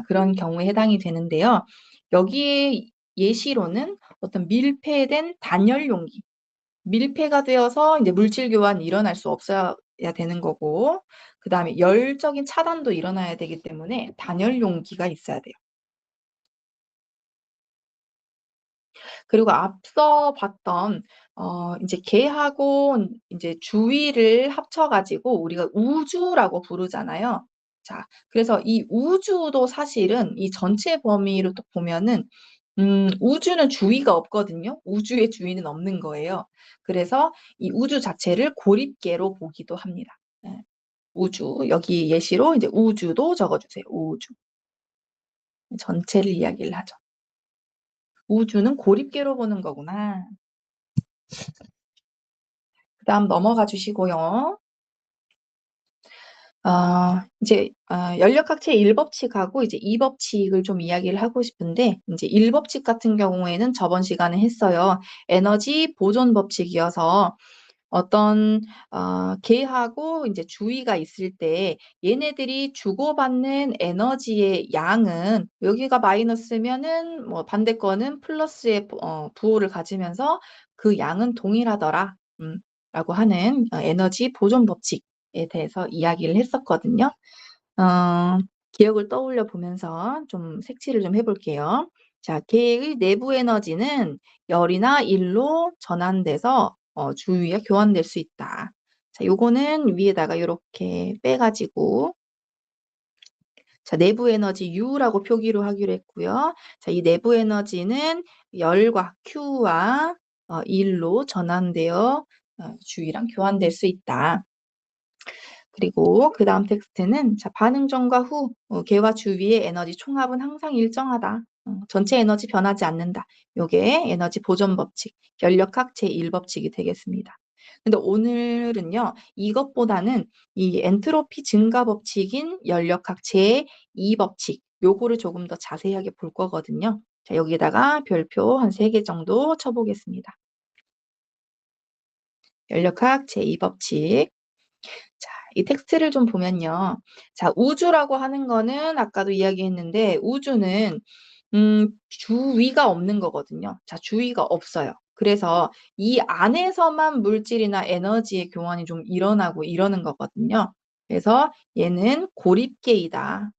그런 경우에 해당이 되는데요. 여기에 예시로는 어떤 밀폐된 단열 용기, 밀폐가 되어서 이제 물질 교환이 일어날 수 없어야 되는 거고, 그다음에 열적인 차단도 일어나야 되기 때문에 단열 용기가 있어야 돼요. 그리고 앞서 봤던 이제 개하고 이제 주위를 합쳐가지고 우리가 우주라고 부르잖아요. 자, 그래서 이 우주도 사실은 이 전체 범위로 또 보면은 우주는 주위가 없거든요. 우주의 주위는 없는 거예요. 그래서 이 우주 자체를 고립계로 보기도 합니다. 네. 우주, 여기 예시로 이제 우주도 적어주세요. 우주. 전체를 이야기를 하죠. 우주는 고립계로 보는 거구나. 그 다음 넘어가 주시고요. 이제 연력학체 1법칙하고 이제 2법칙을 좀 이야기를 하고 싶은데, 이제 1법칙 같은 경우에는 저번 시간에 했어요. 에너지 보존 법칙이어서 어떤 개하고 이제 주위가 있을 때 얘네들이 주고받는 에너지의 양은 여기가 마이너스면은 뭐 반대 거는 플러스의 부호를 가지면서 그 양은 동일하더라. 라고 하는 에너지 보존 법칙에 대해서 이야기를 했었거든요. 기억을 떠올려 보면서 좀 색칠을 좀 해볼게요. 자, 개의 내부 에너지는 열이나 일로 전환돼서 주위에 교환될 수 있다. 자, 요거는 위에다가 이렇게 빼가지고, 자, 내부 에너지 U라고 표기로 하기로 했고요. 자, 이 내부 에너지는 열과 Q와 일로 전환되어 주위랑 교환될 수 있다. 그리고 그 다음 텍스트는 자, 반응 전과 후 개와 주위의 에너지 총합은 항상 일정하다. 전체 에너지 변하지 않는다. 요게 에너지 보존 법칙, 연력학 제1법칙이 되겠습니다. 근데 오늘은요, 이것보다는 이 엔트로피 증가 법칙인 연력학 제2법칙, 요거를 조금 더 자세하게 볼 거거든요. 자, 여기에다가 별표 한 3개 정도 쳐보겠습니다. 연력학 제2법칙. 자, 이 텍스트를 좀 보면요. 자, 우주라고 하는 거는 아까도 이야기했는데 우주는 주위가 없는 거거든요. 자, 주위가 없어요. 그래서 이 안에서만 물질이나 에너지의 교환이 좀 일어나고 이러는 거거든요. 그래서 얘는 고립계이다.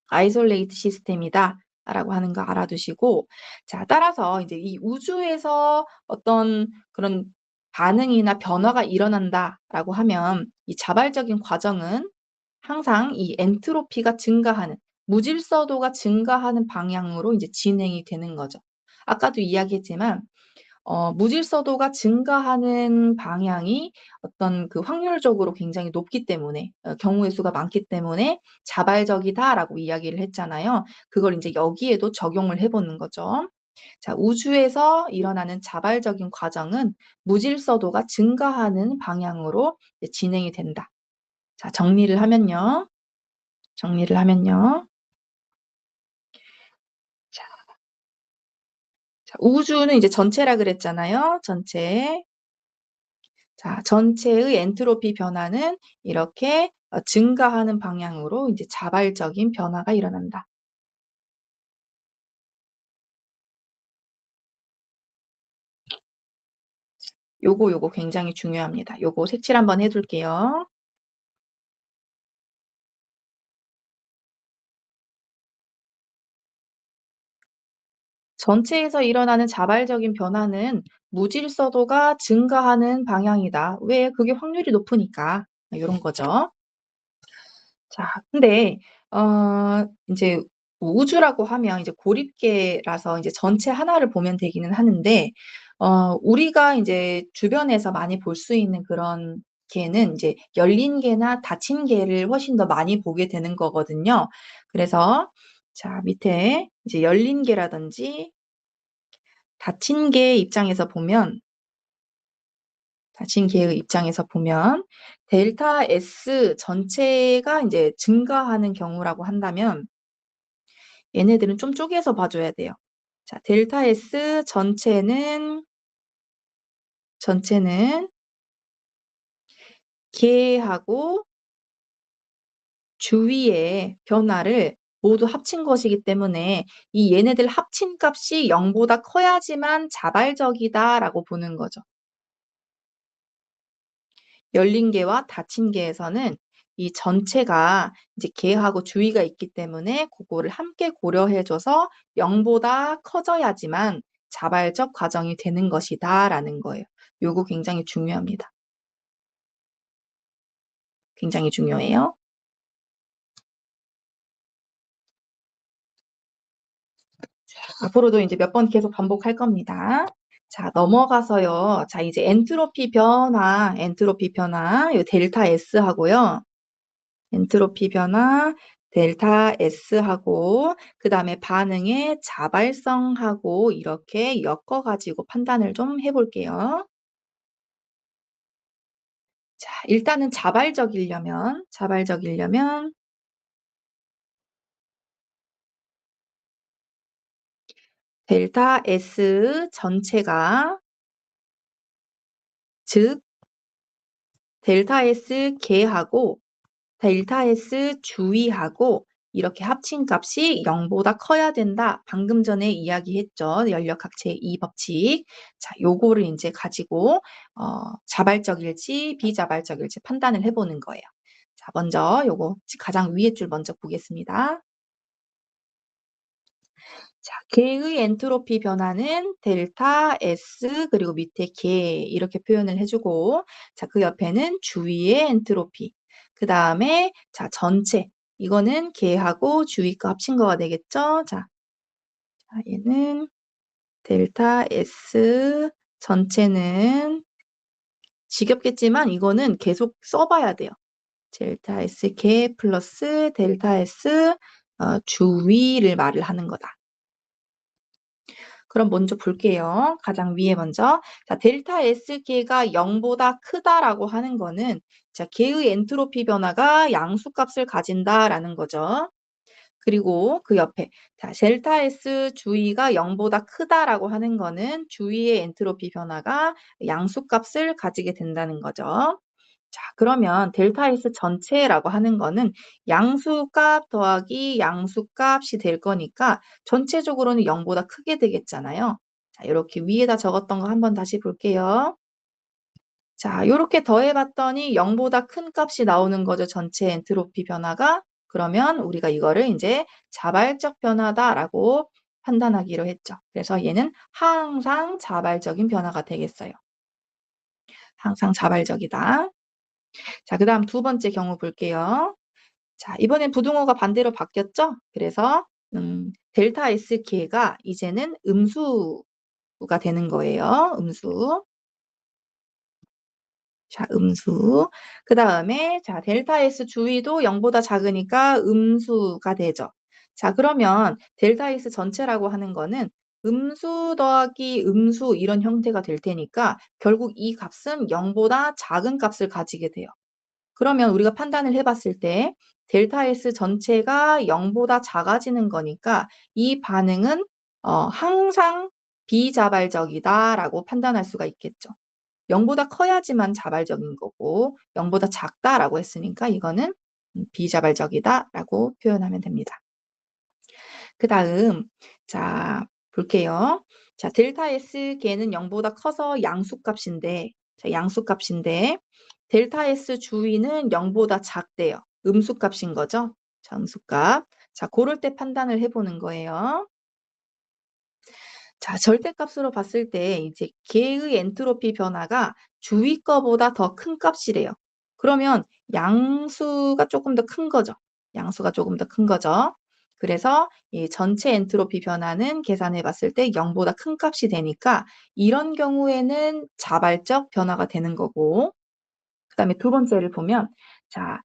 아이솔레이트 시스템이다. 라고 하는 거 알아두시고, 자, 따라서 이제 이 우주에서 어떤 그런 반응이나 변화가 일어난다라고 하면 이 자발적인 과정은 항상 이 엔트로피가 증가하는, 무질서도가 증가하는 방향으로 이제 진행이 되는 거죠. 아까도 이야기했지만 무질서도가 증가하는 방향이 어떤 그 확률적으로 굉장히 높기 때문에, 경우의 수가 많기 때문에 자발적이다라고 이야기를 했잖아요. 그걸 이제 여기에도 적용을 해보는 거죠. 자, 우주에서 일어나는 자발적인 과정은 무질서도가 증가하는 방향으로 이제 진행이 된다. 자, 정리를 하면요. 자, 우주는 이제 전체라 그랬잖아요. 전체. 자, 전체의 엔트로피 변화는 이렇게 증가하는 방향으로 이제 자발적인 변화가 일어난다. 요거 굉장히 중요합니다. 요거 색칠 한번 해둘게요. 전체에서 일어나는 자발적인 변화는 무질서도가 증가하는 방향이다. 왜? 그게 확률이 높으니까. 이런 거죠. 자, 근데 이제 우주라고 하면 이제 고립계라서 이제 전체 하나를 보면 되기는 하는데 우리가 이제 주변에서 많이 볼 수 있는 그런 개는 이제 열린 개나 닫힌 개를 훨씬 더 많이 보게 되는 거거든요. 그래서 자, 밑에 이제 열린 개라든지 닫힌 개 입장에서 보면 진계의 입장에서 보면 델타 S 전체가 이제 증가하는 경우라고 한다면 얘네들은 좀 쪼개서 봐줘야 돼요. 자, 델타 S 전체는 개하고 주위의 변화를 모두 합친 것이기 때문에 이 얘네들 합친 값이 0보다 커야지만 자발적이다라고 보는 거죠. 열린 개와 닫힌 개에서는 이 전체가 이제 개하고 주위가 있기 때문에 그거를 함께 고려해줘서 0보다 커져야지만 자발적 과정이 되는 것이다라는 거예요. 요거 굉장히 중요합니다. 굉장히 중요해요. 앞으로도 이제 몇 번 계속 반복할 겁니다. 자, 넘어가서요. 자, 이제 엔트로피 변화, 요 델타 S 하고요. 엔트로피 변화, 델타 S하고, 그 다음에 반응의 자발성하고 이렇게 엮어가지고 판단을 좀 해볼게요. 자, 일단은 자발적이려면 델타 S 전체가, 즉, 델타 S 개하고 델타 S 주위하고 이렇게 합친 값이 0보다 커야 된다. 방금 전에 이야기했죠. 연력학체의 이 법칙. 자, 요거를 이제 가지고 자발적일지 비자발적일지 판단을 해보는 거예요. 자, 먼저 요거 가장 위에 줄 먼저 보겠습니다. 자, 개의 엔트로피 변화는 델타 S 그리고 밑에 개 이렇게 표현을 해주고, 자, 그 옆에는 주위의 엔트로피. 그 다음에 자, 전체. 이거는 개하고 주위가 합친 거가 되겠죠? 자, 얘는 델타 S 전체는 지겹겠지만 이거는 계속 써봐야 돼요. 델타 S 개 플러스 델타 S 주위를 말을 하는 거다. 그럼 먼저 볼게요. 가장 위에 먼저. 자, 델타 S개가 0보다 크다라고 하는 거는 자, 개의 엔트로피 변화가 양수값을 가진다라는 거죠. 그리고 그 옆에 자, 델타 S 주위가 0보다 크다라고 하는 거는 주위의 엔트로피 변화가 양수값을 가지게 된다는 거죠. 자, 그러면 델타 S 전체라고 하는 거는 양수값 더하기 양수값이 될 거니까 전체적으로는 0보다 크게 되겠잖아요. 자, 이렇게 위에다 적었던 거 한번 다시 볼게요. 자, 이렇게 더해봤더니 0보다 큰 값이 나오는 거죠. 전체 엔트로피 변화가. 그러면 우리가 이거를 이제 자발적 변화다라고 판단하기로 했죠. 그래서 얘는 항상 자발적인 변화가 되겠어요. 항상 자발적이다. 자, 그 다음 두 번째 경우 볼게요. 자, 이번엔 부등호가 반대로 바뀌었죠? 그래서 델타 S개가 이제는 음수가 되는 거예요. 음수. 자, 음수. 그 다음에 자, 델타 S 주위도 0보다 작으니까 음수가 되죠. 자, 그러면 델타 S 전체라고 하는 거는 음수 더하기 음수 이런 형태가 될 테니까 결국 이 값은 0보다 작은 값을 가지게 돼요. 그러면 우리가 판단을 해봤을 때 델타 S 전체가 0보다 작아지는 거니까 이 반응은 항상 비자발적이다라고 판단할 수가 있겠죠. 0보다 커야지만 자발적인 거고 0보다 작다라고 했으니까 이거는 비자발적이다라고 표현하면 됩니다. 그 다음 자 볼게요. 자, 델타 S개는 0보다 커서 양수값인데 델타 S 주위는 0보다 작대요. 음수값인 거죠. 자, 음수값. 자, 그럴 때 판단을 해보는 거예요. 자, 절대값으로 봤을 때 이제 개의 엔트로피 변화가 주위 거보다 더 큰 값이래요. 그러면 양수가 조금 더 큰 거죠. 양수가 조금 더 큰 거죠. 그래서 이 전체 엔트로피 변화는 계산해 봤을 때 0보다 큰 값이 되니까 이런 경우에는 자발적 변화가 되는 거고, 그 다음에 두 번째를 보면 자,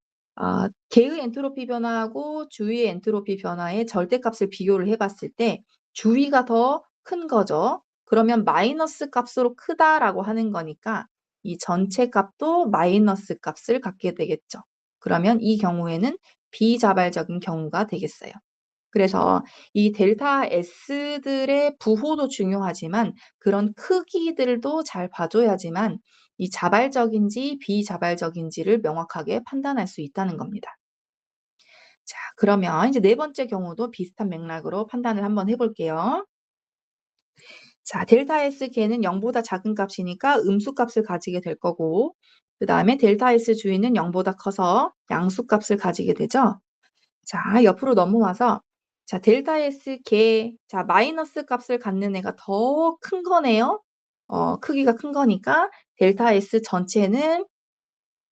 개의 엔트로피 변화하고 주위의 엔트로피 변화의 절대값을 비교를 해봤을 때 주위가 더 큰 거죠. 그러면 마이너스 값으로 크다라고 하는 거니까 이 전체 값도 마이너스 값을 갖게 되겠죠. 그러면 이 경우에는 비자발적인 경우가 되겠어요. 그래서 이 델타 S들의 부호도 중요하지만 그런 크기들도 잘 봐줘야지만 이 자발적인지 비자발적인지를 명확하게 판단할 수 있다는 겁니다. 자, 그러면 이제 네 번째 경우도 비슷한 맥락으로 판단을 한번 해볼게요. 자, 델타 S 걔는 0보다 작은 값이니까 음수값을 가지게 될 거고, 그 다음에 델타 S 주위는 0보다 커서 양수값을 가지게 되죠. 자, 옆으로 넘어와서, 자, 델타 S 걔, 자, 마이너스 값을 갖는 애가 더 큰 거네요. 크기가 큰 거니까 델타 S 전체는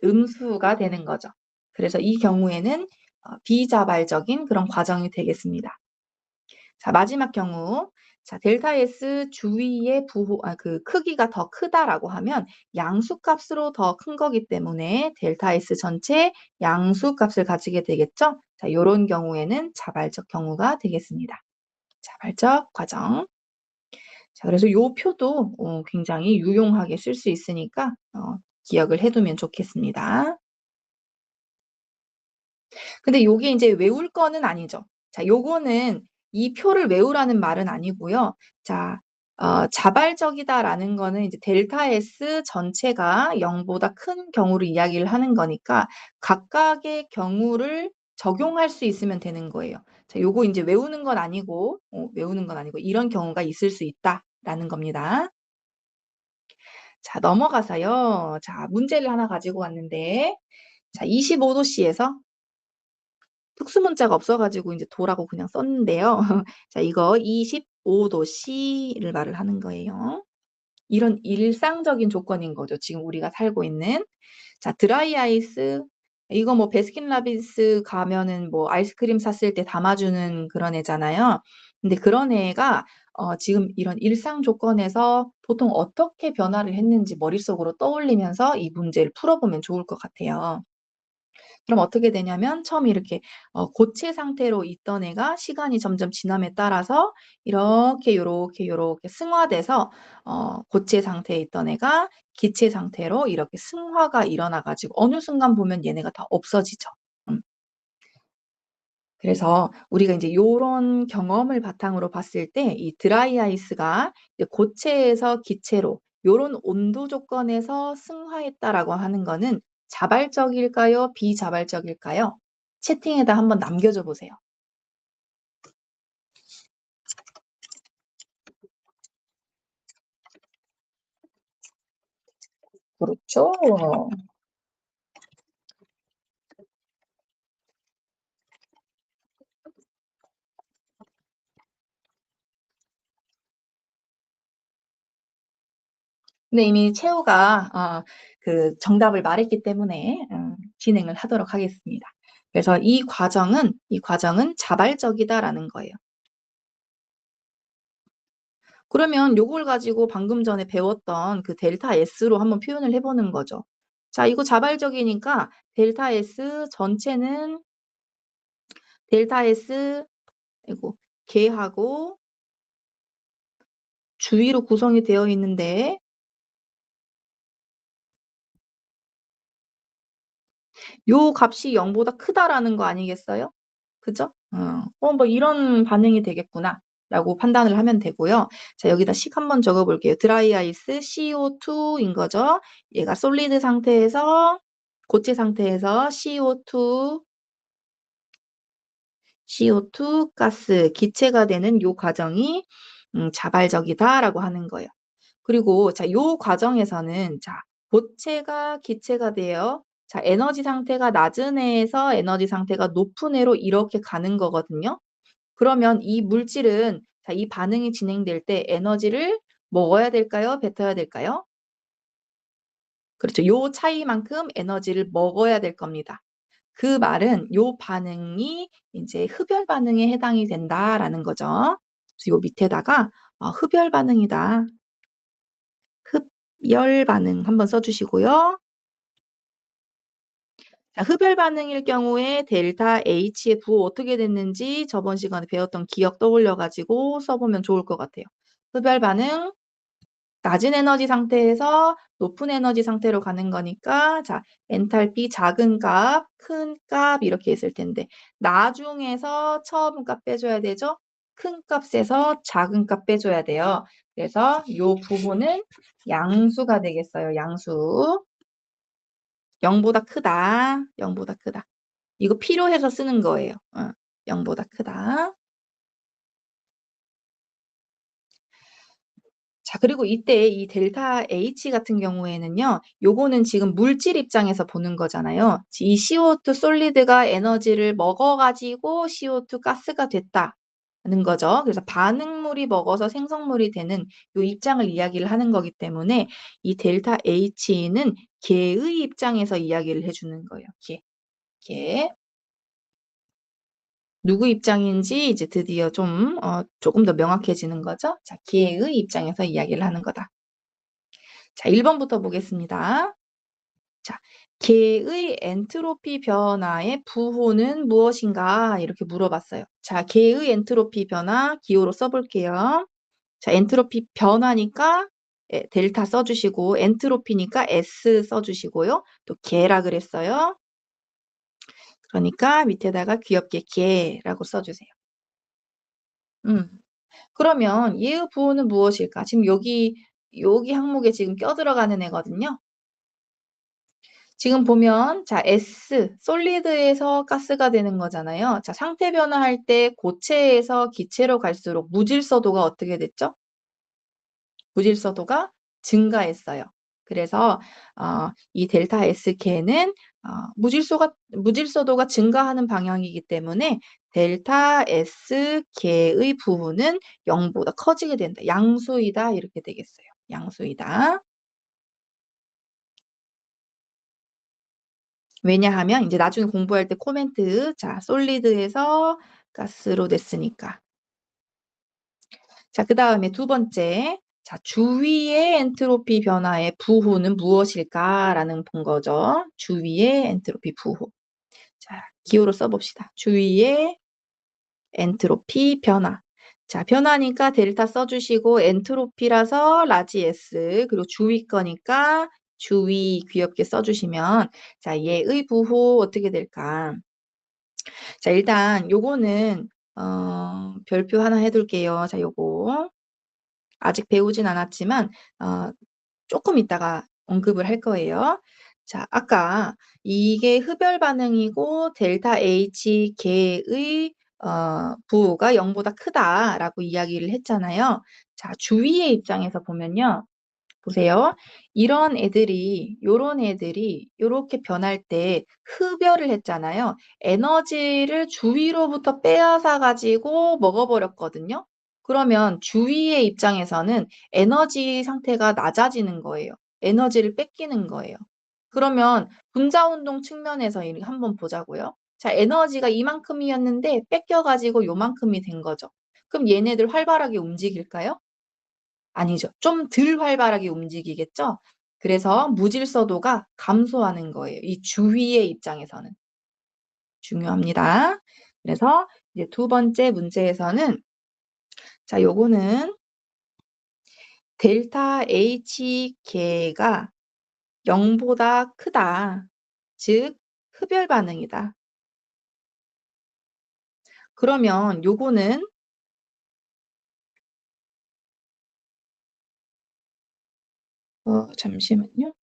음수가 되는 거죠. 그래서 이 경우에는 비자발적인 그런 과정이 되겠습니다. 자, 마지막 경우. 자, 델타 S 주위의 그 크기가 더 크다라고 하면 양수값으로 더 큰 거기 때문에 델타 S 전체 양수값을 가지게 되겠죠? 자, 이런 경우에는 자발적 경우가 되겠습니다. 자발적 과정. 자, 그래서 이 표도 굉장히 유용하게 쓸 수 있으니까 기억을 해두면 좋겠습니다. 근데 요게 이제 외울 거는 아니죠. 자, 요거는 이 표를 외우라는 말은 아니고요. 자, 자발적이다라는 거는 이제 델타 S 전체가 0보다 큰 경우를 이야기를 하는 거니까 각각의 경우를 적용할 수 있으면 되는 거예요. 자, 요거 이제 외우는 건 아니고, 이런 경우가 있을 수 있다라는 겁니다. 자, 넘어가서요. 자, 문제를 하나 가지고 왔는데, 자, 25도씨에서 특수문자가 없어가지고 이제 도라고 그냥 썼는데요. 자, 이거 25도씨를 말을 하는 거예요. 이런 일상적인 조건인 거죠. 지금 우리가 살고 있는. 자, 드라이 아이스. 이거 뭐 베스킨라빈스 가면은 뭐 아이스크림 샀을 때 담아주는 그런 애잖아요. 근데 그런 애가 지금 이런 일상 조건에서 보통 어떻게 변화를 했는지 머릿속으로 떠올리면서 이 문제를 풀어보면 좋을 것 같아요. 그럼 어떻게 되냐면 처음 이렇게 고체 상태로 있던 애가 시간이 점점 지남에 따라서 이렇게 요렇게 승화돼서 고체 상태에 있던 애가 기체 상태로 이렇게 승화가 일어나가지고 어느 순간 보면 얘네가 다 없어지죠. 그래서 우리가 이제 요런 경험을 바탕으로 봤을 때 이 드라이 아이스가 고체에서 기체로 요런 온도 조건에서 승화했다라고 하는 거는 자발적일까요? 비자발적일까요? 채팅에다 한번 남겨줘 보세요. 그렇죠. 근데 이미 채우가 그 정답을 말했기 때문에 진행을 하도록 하겠습니다. 그래서 이 과정은 자발적이다라는 거예요. 그러면 요걸 가지고 방금 전에 배웠던 그 델타 S로 한번 표현을 해보는 거죠. 자, 이거 자발적이니까 델타 S 전체는 델타 S 이거 걔하고 주위로 구성이 되어 있는데 요 값이 0보다 크다라는 거 아니겠어요? 그죠? 뭐 이런 반응이 되겠구나. 라고 판단을 하면 되고요. 자, 여기다 식 한번 적어 볼게요. 드라이 아이스 CO2인 거죠. 얘가 솔리드 상태에서, 고체 상태에서 CO2 가스, 기체가 되는 요 과정이 자발적이다라고 하는 거예요. 그리고 자, 요 과정에서는 자, 고체가 기체가 돼요. 자, 에너지 상태가 낮은 애에서 에너지 상태가 높은 애로 이렇게 가는 거거든요. 그러면 이 물질은 자, 이 반응이 진행될 때 에너지를 먹어야 될까요? 뱉어야 될까요? 그렇죠. 요 차이만큼 에너지를 먹어야 될 겁니다. 그 말은 요 반응이 이제 흡열 반응에 해당이 된다라는 거죠. 그래서 요 밑에다가 흡열 반응이다. 흡열 반응 한번 써주시고요. 자, 흡열 반응일 경우에 델타 H의 부호 어떻게 됐는지 저번 시간에 배웠던 기억 떠올려 가지고 써보면 좋을 것 같아요. 흡열 반응 낮은 에너지 상태에서 높은 에너지 상태로 가는 거니까 자, 엔탈피 작은 값, 큰 값 이렇게 있을 텐데 나중에서 처음 값 빼줘야 되죠? 큰 값에서 작은 값 빼줘야 돼요. 그래서 이 부분은 양수가 되겠어요. 양수. 0보다 크다. 0보다 크다. 이거 필요해서 쓰는 거예요. 0보다 크다. 자, 그리고 이때 이 델타 H 같은 경우에는요, 요거는 지금 물질 입장에서 보는 거잖아요. 이 CO2 솔리드가 에너지를 먹어가지고 CO2 가스가 됐다는 거죠. 그래서 반응물이 먹어서 생성물이 되는 요 입장을 이야기를 하는 거기 때문에 이 델타 H는 개의 입장에서 이야기를 해주는 거예요. 개. 누구 입장인지 이제 드디어 조금 더 명확해지는 거죠. 자, 개의 입장에서 이야기를 하는 거다. 자, 1번부터 보겠습니다. 자, 개의 엔트로피 변화의 부호는 무엇인가? 이렇게 물어봤어요. 자, 개의 엔트로피 변화 기호로 써볼게요. 자, 엔트로피 변화니까 델타 써주시고 엔트로피니까 S 써주시고요. 또 개라 그랬어요. 그러니까 밑에다가 귀엽게 개라고 써주세요. 그러면 얘의 부호는 무엇일까? 지금 여기 항목에 지금 껴들어가는 애거든요. 지금 보면 자 S 솔리드에서 가스가 되는 거잖아요. 자 상태 변화할 때 고체에서 기체로 갈수록 무질서도가 어떻게 됐죠? 무질서도가 증가했어요. 그래서 이 델타 SK는 무질서도가 증가하는 방향이기 때문에 델타 SK의 부호는 0보다 커지게 된다. 양수이다 이렇게 되겠어요. 양수이다. 왜냐하면 이제 나중에 공부할 때 코멘트 자 솔리드에서 가스로 됐으니까. 자, 그 다음에 두 번째 자 주위의 엔트로피 변화의 부호는 무엇일까라는 본 거죠. 주위의 엔트로피 부호. 자, 기호로 써봅시다. 주위의 엔트로피 변화. 자, 변화니까 델타 써주시고 엔트로피라서 라지 S 그리고 주위 거니까 주위 귀엽게 써주시면 자, 얘의 부호 어떻게 될까? 자, 일단 요거는 별표 하나 해둘게요. 자, 요거 아직 배우진 않았지만 조금 이따가 언급을 할 거예요. 자, 아까 이게 흡열 반응이고 델타 H 개의 부호가 0보다 크다라고 이야기를 했잖아요. 자, 주위의 입장에서 보면요. 보세요. 요런 애들이 요렇게 변할 때 흡열을 했잖아요. 에너지를 주위로부터 빼앗아 가지고 먹어버렸거든요. 그러면 주위의 입장에서는 에너지 상태가 낮아지는 거예요. 에너지를 뺏기는 거예요. 그러면 분자운동 측면에서 한번 보자고요. 자, 에너지가 이만큼이었는데 뺏겨가지고 요만큼이 된 거죠. 그럼 얘네들 활발하게 움직일까요? 아니죠. 좀 덜 활발하게 움직이겠죠? 그래서 무질서도가 감소하는 거예요. 이 주위의 입장에서는. 중요합니다. 그래서 이제 두 번째 문제에서는 자, 요거는 델타 H 계가 0보다 크다. 즉, 흡열 반응이다. 그러면 요거는 잠시만요.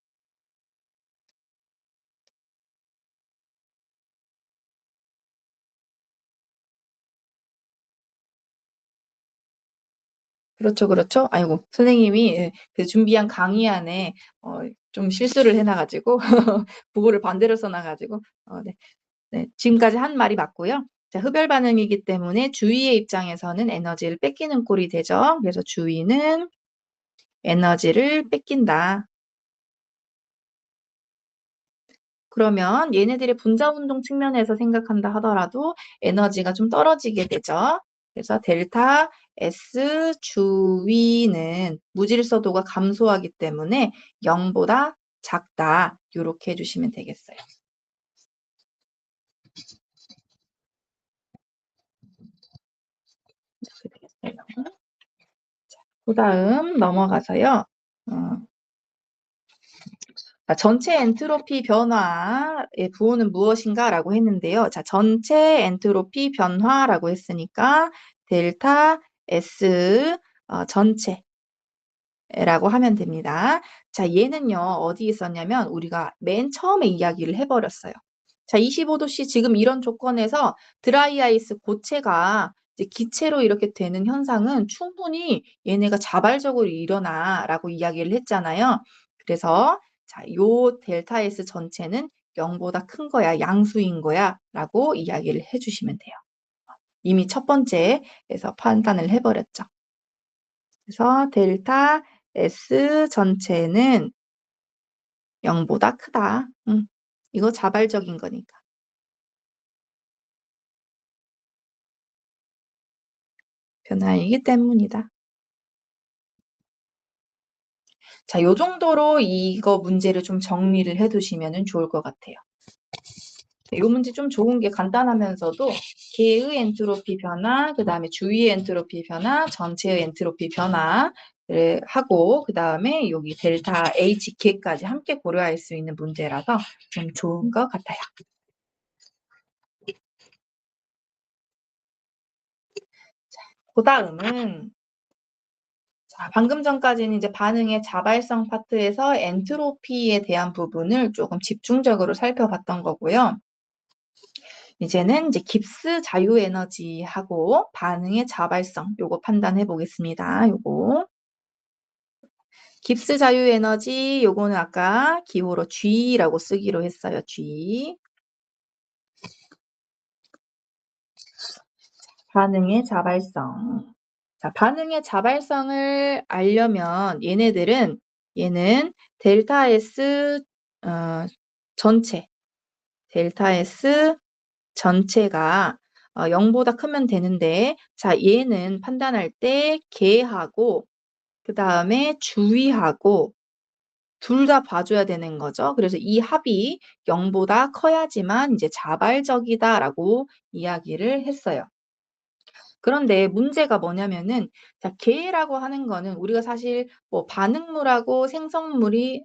그렇죠, 그렇죠. 아이고, 선생님이 그 준비한 강의 안에 좀 실수를 해놔가지고 국어를 반대로 써놔가지고 네. 네, 지금까지 한 말이 맞고요. 자, 흡열 반응이기 때문에 주위의 입장에서는 에너지를 뺏기는 꼴이 되죠. 그래서 주위는 에너지를 뺏긴다. 그러면 얘네들의 분자 운동 측면에서 생각한다 하더라도 에너지가 좀 떨어지게 되죠. 그래서 델타 S 주위는 무질서도가 감소하기 때문에 0보다 작다. 이렇게 해주시면 되겠어요. 그 다음 넘어가서요. 전체 엔트로피 변화의 부호는 무엇인가라고 했는데요. 자, 전체 엔트로피 변화라고 했으니까 델타 S 전체 라고 하면 됩니다. 자, 얘는요, 어디 있었냐면, 우리가 맨 처음에 이야기를 해버렸어요. 자, 25도씨 지금 이런 조건에서 드라이 아이스 고체가 이제 기체로 이렇게 되는 현상은 충분히 얘네가 자발적으로 일어나라고 이야기를 했잖아요. 그래서, 자, 요 델타 S 전체는 0보다 큰 거야, 양수인 거야, 라고 이야기를 해주시면 돼요. 이미 첫 번째에서 판단을 해버렸죠. 그래서 델타 S 전체는 0보다 크다. 이거 자발적인 거니까. 변화이기 때문이다. 자, 요 정도로 이거 문제를 좀 정리를 해두시면 좋을 것 같아요. 이 문제 좀 좋은 게 간단하면서도 개의 엔트로피 변화, 그 다음에 주위의 엔트로피 변화, 전체의 엔트로피 변화를 하고 그 다음에 여기 델타 H 개까지 함께 고려할 수 있는 문제라서 좀 좋은 것 같아요. 그 다음은 자, 방금 전까지는 이제 반응의 자발성 파트에서 엔트로피에 대한 부분을 조금 집중적으로 살펴봤던 거고요. 이제는 이제 깁스 자유 에너지하고 반응의 자발성 요거 판단해 보겠습니다. 요거. 깁스 자유 에너지 요거는 아까 기호로 G라고 쓰기로 했어요. G. 반응의 자발성. 자, 반응의 자발성을 알려면 얘는 델타 S 전체, 델타 S 전체가 0보다 크면 되는데, 자, 얘는 판단할 때 개하고 그 다음에 주위하고 둘 다 봐줘야 되는 거죠. 그래서 이 합이 0보다 커야지만 이제 자발적이다라고 이야기를 했어요. 그런데 문제가 뭐냐면은, 자, 개라고 하는 거는 우리가 사실 뭐 반응물하고 생성물이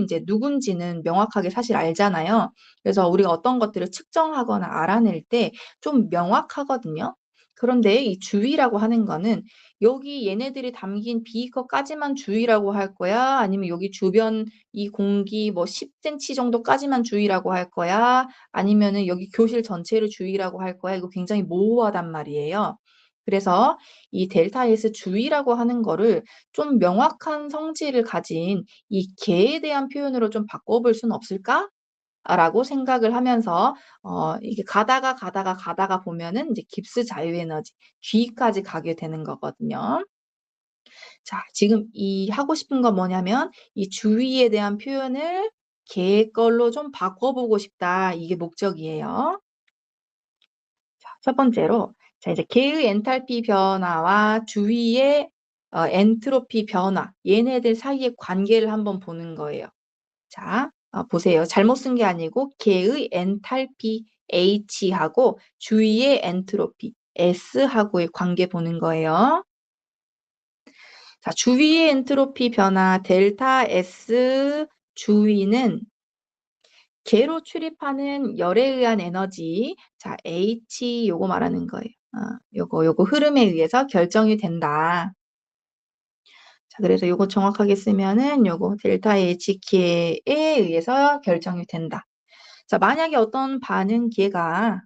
이제 누군지는 명확하게 사실 알잖아요. 그래서 우리가 어떤 것들을 측정하거나 알아낼 때 좀 명확하거든요. 그런데 이 주위라고 하는 거는 여기 얘네들이 담긴 비커까지만 주위라고 할 거야? 아니면 여기 주변 이 공기 뭐 10cm 정도까지만 주위라고 할 거야? 아니면은 여기 교실 전체를 주위라고 할 거야? 이거 굉장히 모호하단 말이에요. 그래서 이 델타 S 주위라고 하는 거를 좀 명확한 성질을 가진 이 개에 대한 표현으로 좀 바꿔볼 수는 없을까? 라고 생각을 하면서 이게 가다가 보면은 이제 깁스 자유에너지 G까지 가게 되는 거거든요. 자, 지금 이 하고 싶은 건 뭐냐면 이 주위에 대한 표현을 개 걸로 좀 바꿔보고 싶다. 이게 목적이에요. 자, 첫 번째로 자, 이제 개의 엔탈피 변화와 주위의 엔트로피 변화 얘네들 사이의 관계를 한번 보는 거예요. 자, 보세요. 잘못 쓴 게 아니고 개의 엔탈피 H하고 주위의 엔트로피 S하고의 관계 보는 거예요. 자, 주위의 엔트로피 변화 델타 S 주위는 개로 출입하는 열에 의한 에너지, 자, H 요거 말하는 거예요. 요거 흐름에 의해서 결정이 된다. 자, 그래서 요거 정확하게 쓰면은 요거 델타 H기에 의해서 결정이 된다. 자, 만약에 어떤 반응계가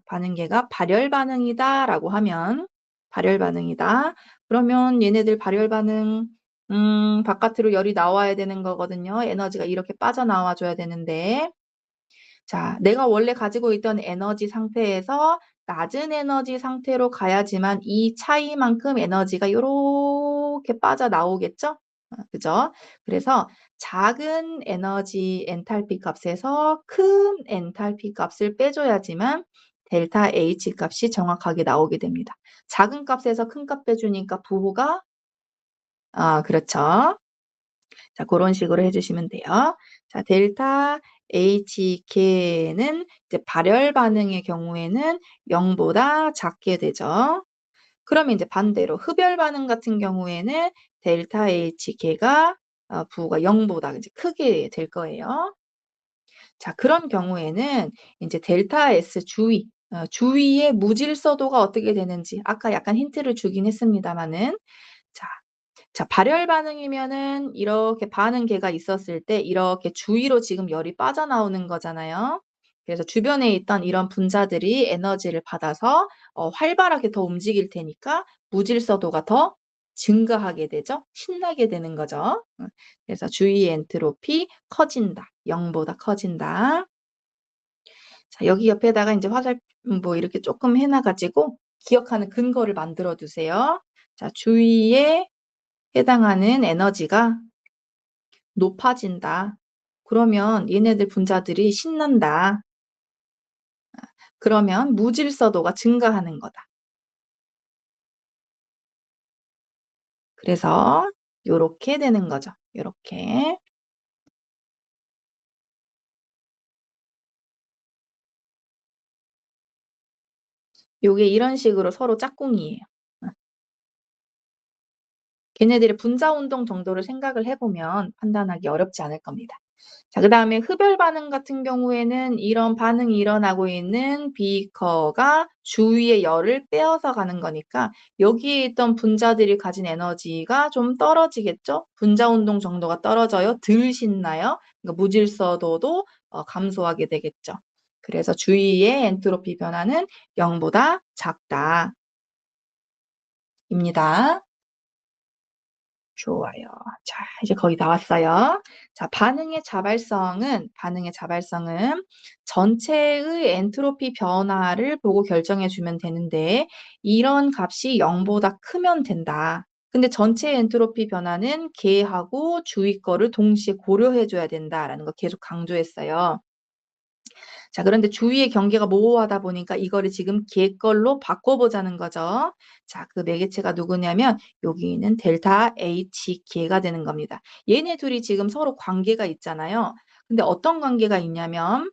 발열 반응이다라고 하면 발열 반응이다. 그러면 얘네들 발열 반응 바깥으로 열이 나와야 되는 거거든요. 에너지가 이렇게 빠져나와 줘야 되는데 자, 내가 원래 가지고 있던 에너지 상태에서 낮은 에너지 상태로 가야지만 이 차이만큼 에너지가 요렇게 빠져나오겠죠? 그죠? 그래서 작은 에너지 엔탈피 값에서 큰 엔탈피 값을 빼줘야지만 델타 H 값이 정확하게 나오게 됩니다. 작은 값에서 큰 값 빼주니까 부호가 그렇죠. 자, 그런 식으로 해주시면 돼요. 자, 델타 HK는 이제 발열 반응의 경우에는 0보다 작게 되죠. 그러면 이제 반대로 흡열 반응 같은 경우에는 델타 HK가 부호가 0보다 이제 크게 될 거예요. 자, 그런 경우에는 이제 델타 S 주위의 무질서도가 어떻게 되는지 아까 약간 힌트를 주긴 했습니다마는 자, 발열 반응이면은 이렇게 반응계가 있었을 때 이렇게 주위로 지금 열이 빠져나오는 거잖아요. 그래서 주변에 있던 이런 분자들이 에너지를 받아서 활발하게 더 움직일 테니까 무질서도가 더 증가하게 되죠. 신나게 되는 거죠. 그래서 주위의 엔트로피 커진다. 0보다 커진다. 자, 여기 옆에다가 이제 화살 뭐 이렇게 조금 해놔가지고 기억하는 근거를 만들어 두세요. 자, 주위에 해당하는 에너지가 높아진다. 그러면 얘네들 분자들이 신난다. 그러면 무질서도가 증가하는 거다. 그래서 요렇게 되는 거죠. 요렇게. 요게 이런 식으로 서로 짝꿍이에요. 걔네들의 분자 운동 정도를 생각을 해보면 판단하기 어렵지 않을 겁니다. 자, 그 다음에 흡열 반응 같은 경우에는 이런 반응이 일어나고 있는 비커가 주위의 열을 빼앗아 가는 거니까 여기에 있던 분자들이 가진 에너지가 좀 떨어지겠죠? 분자 운동 정도가 떨어져요. 덜 신나요. 그러니까 무질서도도 감소하게 되겠죠. 그래서 주위의 엔트로피 변화는 0보다 작다. 입니다. 좋아요. 자, 이제 거의 다 왔어요. 자, 반응의 자발성은 전체의 엔트로피 변화를 보고 결정해 주면 되는데 이런 값이 0보다 크면 된다. 근데 전체 엔트로피 변화는 걔하고 주위 거를 동시에 고려해 줘야 된다라는 거 계속 강조했어요. 자, 그런데 주위의 경계가 모호하다 보니까 이거를 지금 걔 걸로 바꿔보자는 거죠. 자, 그 매개체가 누구냐면 여기는 델타 H 걔가 되는 겁니다. 얘네 둘이 지금 서로 관계가 있잖아요. 근데 어떤 관계가 있냐면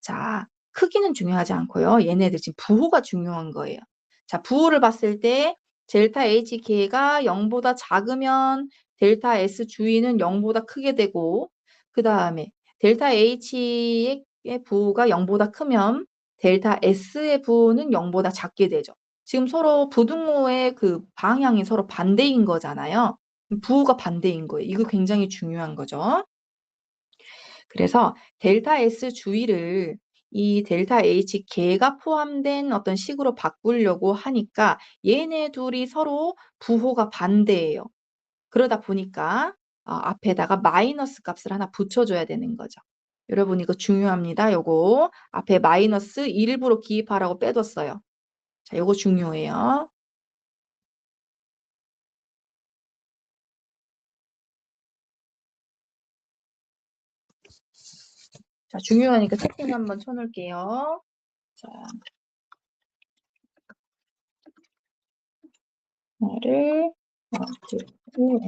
자, 크기는 중요하지 않고요. 얘네들 지금 부호가 중요한 거예요. 자, 부호를 봤을 때 델타 H 걔가 0보다 작으면 델타 S 주위는 0보다 크게 되고 그 다음에 델타 H의 부호가 0보다 크면 델타 S의 부호는 0보다 작게 되죠. 지금 서로 부등호의 그 방향이 서로 반대인 거잖아요. 부호가 반대인 거예요. 이거 굉장히 중요한 거죠. 그래서 델타 S 주위를 이 델타 H 개가 포함된 어떤 식으로 바꾸려고 하니까 얘네 둘이 서로 부호가 반대예요. 그러다 보니까 앞에다가 마이너스 값을 하나 붙여줘야 되는 거죠. 여러분 이거 중요합니다. 요거 앞에 마이너스 일부러 기입하라고 빼뒀어요. 자, 요거 중요해요. 자, 중요하니까 채팅 한번 쳐놓을게요. 자, 하나를 들고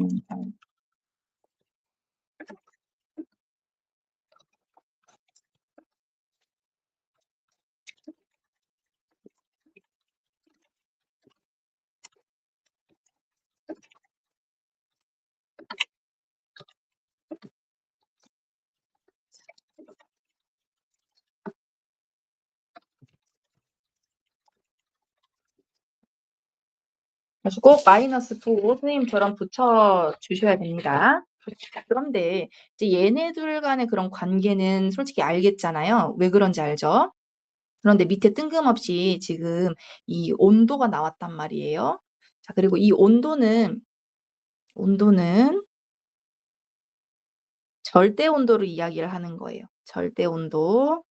그래서 꼭 마이너스 부 선생님처럼 붙여주셔야 됩니다. 자, 그런데 이제 얘네들 간의 그런 관계는 솔직히 알겠잖아요. 왜 그런지 알죠? 그런데 밑에 뜬금없이 지금 이 온도가 나왔단 말이에요. 자, 그리고 이 온도는 절대 온도를 이야기를 하는 거예요. 절대 온도.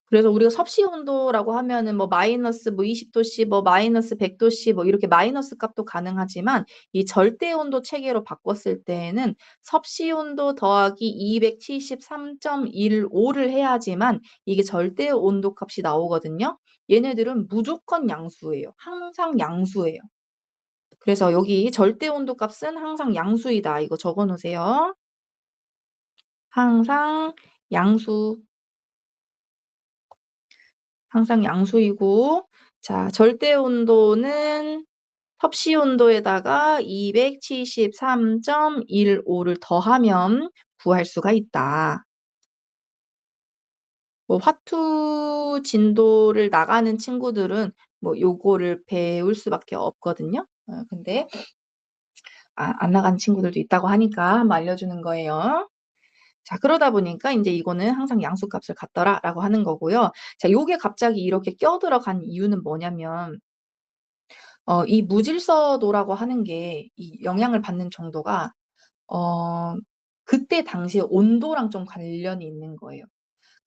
그래서 우리가 섭씨 온도라고 하면은 뭐 마이너스 뭐 20도씨, 뭐 마이너스 100도씨 뭐 이렇게 마이너스 값도 가능하지만 이 절대 온도 체계로 바꿨을 때에는 섭씨 온도 더하기 273.15를 해야지만 이게 절대 온도 값이 나오거든요. 얘네들은 무조건 양수예요. 항상 양수예요. 그래서 여기 절대 온도 값은 항상 양수이다. 이거 적어 놓으세요. 항상 양수. 항상 양수이고, 자, 절대 온도는 섭씨 온도에다가 273.15를 더하면 구할 수가 있다. 뭐 화투 진도를 나가는 친구들은 뭐 요거를 배울 수밖에 없거든요. 근데 안 나가는 친구들도 있다고 하니까 한번 알려주는 거예요. 자, 그러다 보니까 이제 이거는 항상 양수값을 갖더라라고 하는 거고요. 자, 요게 갑자기 이렇게 껴들어간 이유는 뭐냐면 이 무질서도라고 하는 게 이 영향을 받는 정도가 그때 당시에 온도랑 좀 관련이 있는 거예요.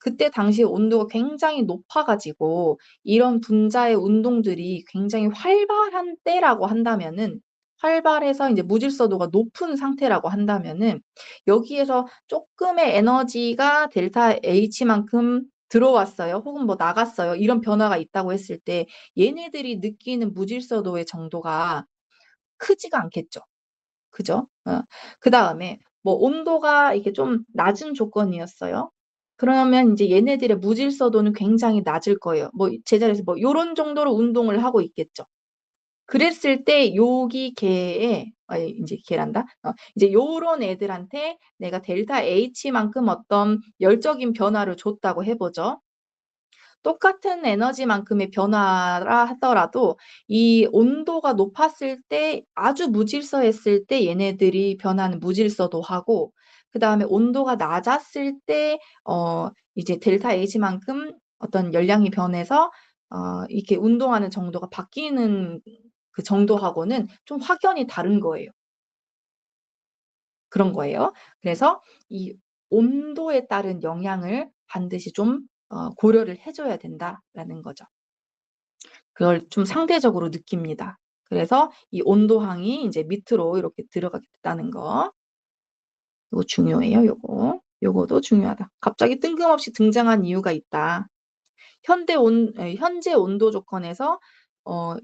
그때 당시에 온도가 굉장히 높아가지고 이런 분자의 운동들이 굉장히 활발한 때라고 한다면은 활발해서 이제 무질서도가 높은 상태라고 한다면은 여기에서 조금의 에너지가 델타 H만큼 들어왔어요. 혹은 뭐 나갔어요. 이런 변화가 있다고 했을 때 얘네들이 느끼는 무질서도의 정도가 크지가 않겠죠. 그죠? 그 다음에 뭐 온도가 이렇게 좀 낮은 조건이었어요. 그러면 이제 얘네들의 무질서도는 굉장히 낮을 거예요. 뭐 제자리에서 뭐 요런 정도로 운동을 하고 있겠죠. 그랬을 때 여기 개에 이제 개란다. 이제 요런 애들한테 내가 델타 H만큼 어떤 열적인 변화를 줬다고 해보죠. 똑같은 에너지만큼의 변화라 하더라도 이 온도가 높았을 때 아주 무질서했을 때 얘네들이 변하는 무질서도 하고 그 다음에 온도가 낮았을 때 이제 델타 H만큼 어떤 열량이 변해서 이렇게 운동하는 정도가 바뀌는 그 정도하고는 좀 확연히 다른 거예요. 그런 거예요. 그래서 이 온도에 따른 영향을 반드시 좀 고려를 해줘야 된다라는 거죠. 그걸 좀 상대적으로 느낍니다. 그래서 이 온도항이 이제 밑으로 이렇게 들어가게 됐다는 거. 이거 중요해요, 요거. 요거도 중요하다. 갑자기 뜬금없이 등장한 이유가 있다. 현재 온도 조건에서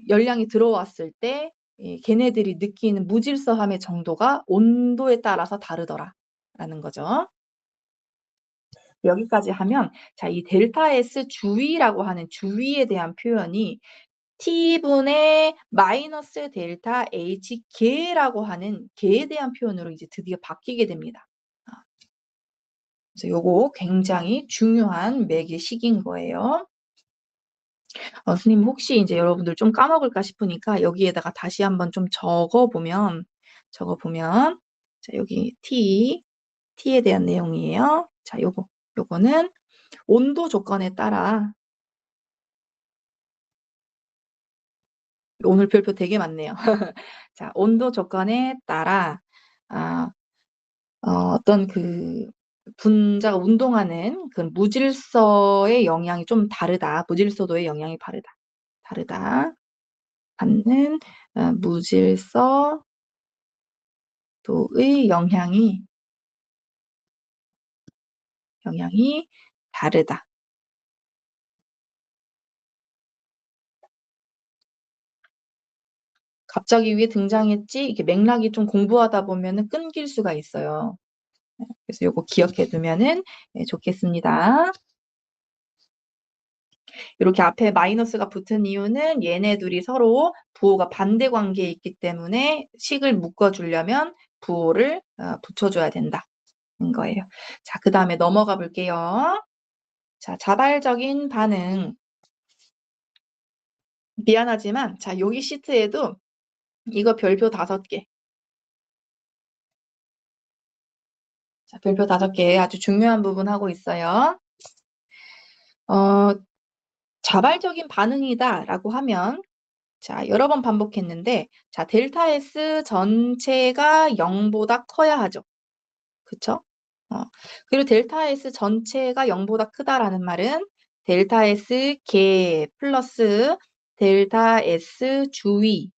열량이 들어왔을 때 걔네들이 느끼는 무질서함의 정도가 온도에 따라서 다르더라라는 거죠. 여기까지 하면 자, 이 델타 S 주위라고 하는 주위에 대한 표현이 T분의 마이너스 델타 H 개라고 하는 개에 대한 표현으로 이제 드디어 바뀌게 됩니다. 그래서 요거 굉장히 중요한 매개식인 거예요. 선생님 혹시 이제 여러분들 좀 까먹을까 싶으니까 여기에다가 다시 한번 좀 적어보면 자, 여기 T에 대한 내용이에요. 자, 요거는 온도 조건에 따라 오늘 별표 되게 많네요. 자, 온도 조건에 따라 어떤 그 분자가 운동하는 그 무질서의 영향이 좀 다르다. 무질서도의 영향이 다르다. 받는 무질서도의 영향이 다르다. 갑자기 위에 등장했지? 이렇게 맥락이 좀 공부하다 보면은 끊길 수가 있어요. 그래서 요거 기억해 두면은 좋겠습니다. 이렇게 앞에 마이너스가 붙은 이유는 얘네 둘이 서로 부호가 반대 관계에 있기 때문에 식을 묶어주려면 부호를 붙여줘야 된다는 거예요. 자, 그 다음에 넘어가 볼게요. 자, 자발적인 반응. 미안하지만 자, 여기 시트에도 이거 별표 5개. 자, 별표 5개 아주 중요한 부분 하고 있어요. 자발적인 반응이다라고 하면 자, 여러 번 반복했는데 자, 델타 S 전체가 0보다 커야 하죠. 그쵸? 그리고 델타 S 전체가 0보다 크다라는 말은 델타 S 개 플러스 델타 S 주위의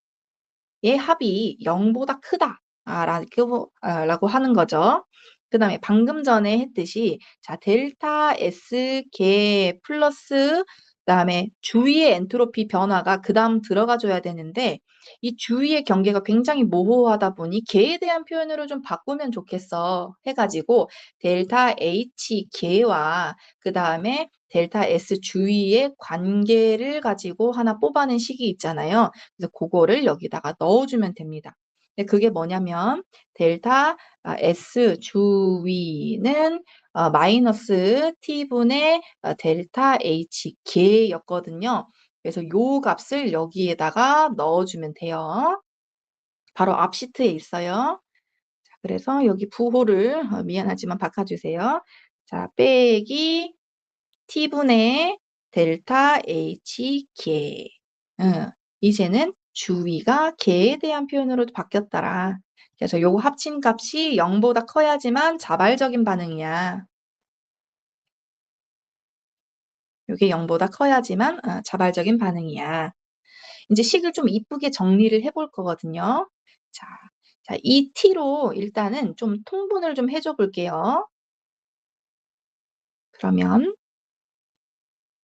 합이 0보다 크다 라고 하는 거죠. 그 다음에 방금 전에 했듯이 자 델타 S 개 플러스 그다음에 주위의 엔트로피 변화가 그다음 들어가 줘야 되는데 이 주위의 경계가 굉장히 모호하다 보니 개에 대한 표현으로 좀 바꾸면 좋겠어 해 가지고 델타 H 개와 그다음에 델타 S 주위의 관계를 가지고 하나 뽑아낸 식이 있잖아요. 그래서 고거를 여기다가 넣어 주면 됩니다. 근데 그게 뭐냐면 델타 S 주위는 마이너스 t분의 델타 H 개였거든요. 그래서 요 값을 여기에다가 넣어주면 돼요. 바로 앞 시트에 있어요. 자, 그래서 여기 부호를 미안하지만 바꿔주세요. 자, 빼기 t분의 델타 H 개. 이제는 주위가 개에 대한 표현으로 바뀌었더라. 그래서 요거 합친 값이 0보다 커야지만 자발적인 반응이야. 요게 0보다 커야지만 자발적인 반응이야. 이제 식을 좀 이쁘게 정리를 해볼 거거든요. 자, 이 t로 일단은 좀 통분을 좀 해줘 볼게요. 그러면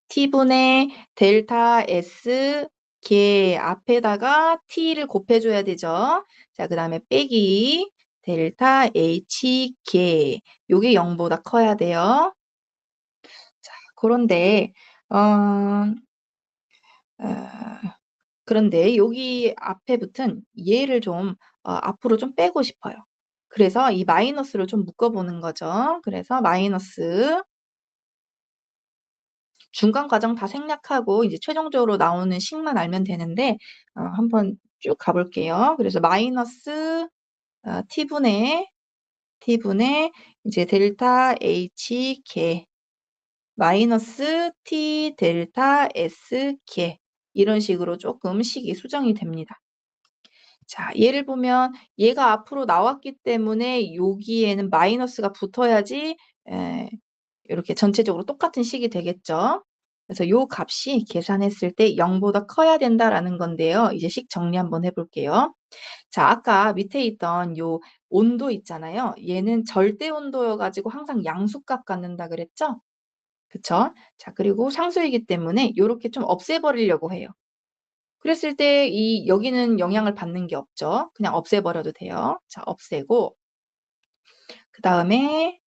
t분의 델타 S 개 앞에다가 t를 곱해줘야 되죠. 자, 그 다음에 빼기 델타 H 개. 요게 0보다 커야 돼요. 자, 그런데 어, 어, 그런데 여기 앞에 붙은 얘를 좀 앞으로 좀 빼고 싶어요. 그래서 이 마이너스를 좀 묶어보는 거죠. 그래서 마이너스 중간 과정 다 생략하고 이제 최종적으로 나오는 식만 알면 되는데 한번 쭉 가볼게요. 그래서 마이너스 t분의 이제 델타 h 개 마이너스 t 델타 s 개 이런 식으로 조금 식이 수정이 됩니다. 자, 얘를 보면 얘가 앞으로 나왔기 때문에 여기에는 마이너스가 붙어야지 이렇게 전체적으로 똑같은 식이 되겠죠. 그래서 요 값이 계산했을 때 0보다 커야 된다라는 건데요. 이제 식 정리 한번 해볼게요. 자, 아까 밑에 있던 요 온도 있잖아요. 얘는 절대 온도여가지고 항상 양수값 갖는다 그랬죠? 그쵸? 자, 그리고 상수이기 때문에 요렇게 좀 없애버리려고 해요. 그랬을 때 여기는 영향을 받는 게 없죠. 그냥 없애버려도 돼요. 자, 없애고 그다음에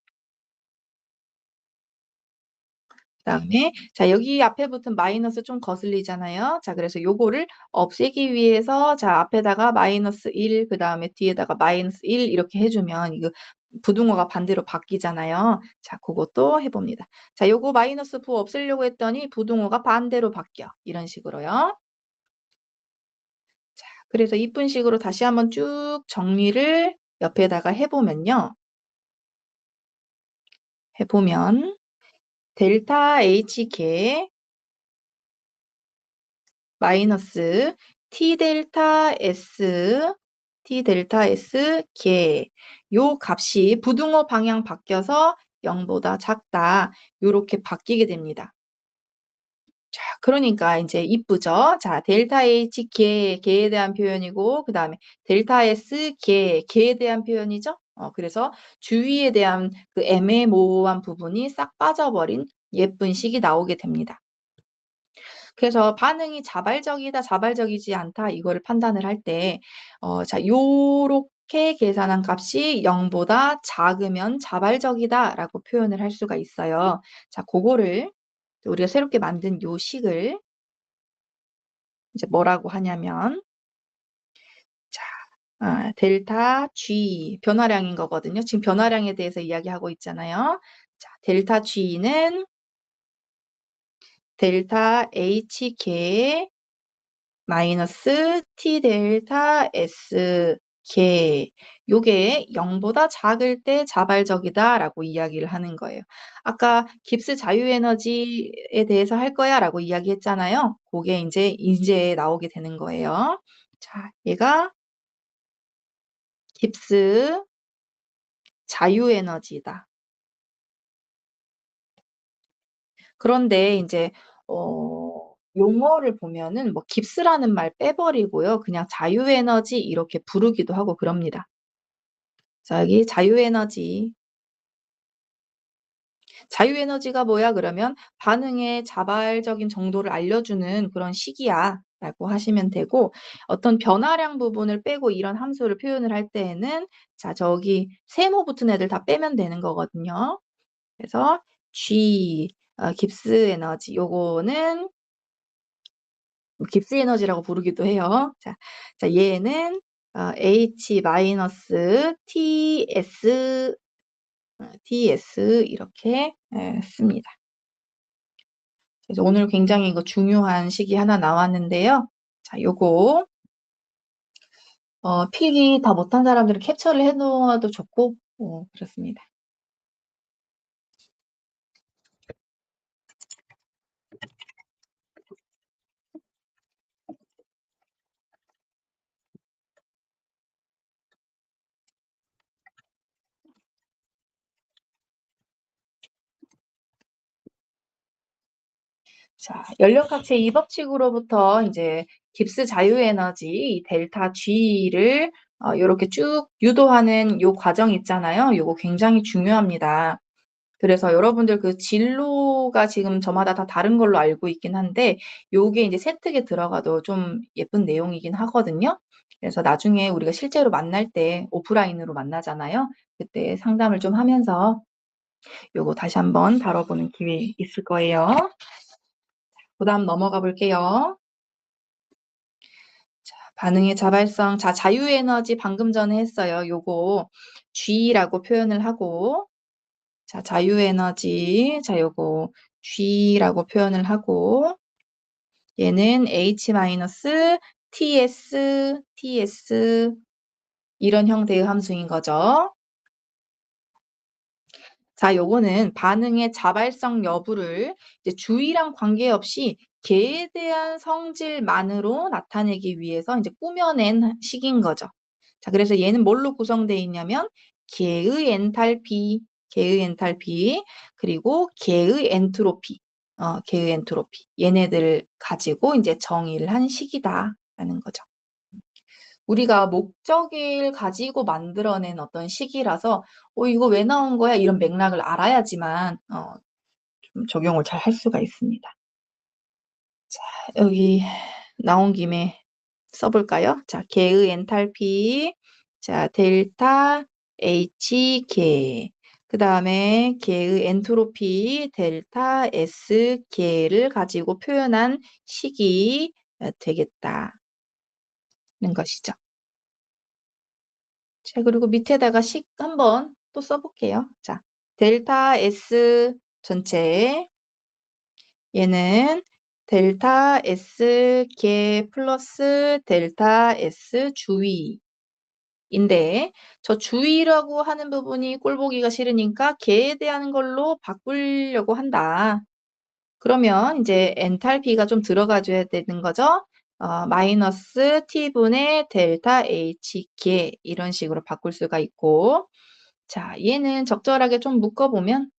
자, 여기 앞에 붙은 마이너스 좀 거슬리잖아요. 자, 그래서 요거를 없애기 위해서 자, 앞에다가 마이너스 1, 그다음에 뒤에다가 마이너스 1 이렇게 해주면 이거 부등호가 반대로 바뀌잖아요. 자, 그것도 해봅니다. 자, 요거 마이너스 부 없애려고 했더니 부등호가 반대로 바뀌어. 이런 식으로요. 자, 그래서 이쁜 식으로 다시 한번 쭉 정리를 옆에다가 해보면 델타 H개 마이너스 T 델타 S 개. 요 값이 부등호 방향 바뀌어서 0보다 작다. 요렇게 바뀌게 됩니다. 자, 그러니까 이제 이쁘죠? 자, 델타 H 개에 대한 표현이고, 그 다음에 델타 S 개에 대한 표현이죠? 그래서 주위에 대한 그 애매모호한 부분이 싹 빠져버린 예쁜 식이 나오게 됩니다. 그래서 반응이 자발적이다, 자발적이지 않다, 이거를 판단을 할 때, 자, 요렇게 계산한 값이 0보다 작으면 자발적이다라고 표현을 할 수가 있어요. 자, 그거를 우리가 새롭게 만든 요 식을 이제 뭐라고 하냐면, 자, 델타 G, 변화량인 거거든요. 지금 변화량에 대해서 이야기하고 있잖아요. 자, 델타 G는 델타 H 개 마이너스 T 델타 S 개 요게 0보다 작을 때 자발적이다 라고 이야기를 하는 거예요. 아까 깁스 자유에너지에 대해서 할 거야 라고 이야기했잖아요. 그게 이제 나오게 되는 거예요. 자, 얘가 깁스 자유에너지다. 그런데 이제 용어를 보면은 뭐 깁스라는 말 빼버리고요. 그냥 자유에너지 이렇게 부르기도 하고 그럽니다. 자, 여기 자유에너지. 자유에너지가 뭐야? 그러면 반응의 자발적인 정도를 알려주는 그런 식이야 라고 하시면 되고, 어떤 변화량 부분을 빼고 이런 함수를 표현을 할 때에는 자, 저기 세모 붙은 애들 다 빼면 되는 거거든요. 그래서 G, 깁스 에너지, 요거는 깁스 에너지라고 부르기도 해요. 자, 얘는 H 마이너스 TS 이렇게 씁니다. 그래서 오늘 굉장히 이거 중요한 식이 하나 나왔는데요. 자, 요거 필기 다 못한 사람들은 캡처를 해놓아도 좋고 그렇습니다. 자, 연력학 제2법칙으로부터 이제 깁스 자유에너지 델타 G를 이렇게 쭉 유도하는 요 과정 있잖아요. 요거 굉장히 중요합니다. 그래서 여러분들 그 진로가 지금 저마다 다 다른 걸로 알고 있긴 한데 요게 이제 세특에 들어가도 좀 예쁜 내용이긴 하거든요. 그래서 나중에 우리가 실제로 만날 때 오프라인으로 만나잖아요. 그때 상담을 좀 하면서 요거 다시 한번 다뤄보는 기회 있을 거예요. 그다음 넘어가 볼게요. 자, 반응의 자발성. 자, 자유에너지 방금 전에 했어요. 요거 G라고 표현을 하고, 자, 자유에너지. 자, 요거 G라고 표현을 하고, 얘는 TS 이런 형태의 함수인 거죠. 자, 요거는 반응의 자발성 여부를 이제 주의랑 관계없이 개에 대한 성질만으로 나타내기 위해서 이제 꾸며낸 식인 거죠. 자, 그래서 얘는 뭘로 구성되어 있냐면 개의 엔탈피, 그리고 개의 엔트로피, 개의 엔트로피. 얘네들을 가지고 이제 정의를 한 식이다라는 거죠. 우리가 목적을 가지고 만들어낸 어떤 식이라서 이거 왜 나온 거야? 이런 맥락을 알아야지만 좀 적용을 잘 할 수가 있습니다. 자, 여기 나온 김에 써볼까요? 자, 개의 엔탈피, 자, 델타 H 개, 그 다음에 개의 엔트로피 델타 S 개를 가지고 표현한 식이 되겠다는 것이죠. 자, 그리고 밑에다가 식 한번 또 써볼게요. 자, 델타 S 전체, 얘는 델타 S 개 플러스 델타 S 주위인데, 저 주위라고 하는 부분이 꼴보기가 싫으니까 개에 대한 걸로 바꾸려고 한다. 그러면 이제 엔탈피가 좀 들어가줘야 되는 거죠. 마이너스 T분의 델타 H 개 이런 식으로 바꿀 수가 있고, 자, 얘는 적절하게 좀 묶어보면,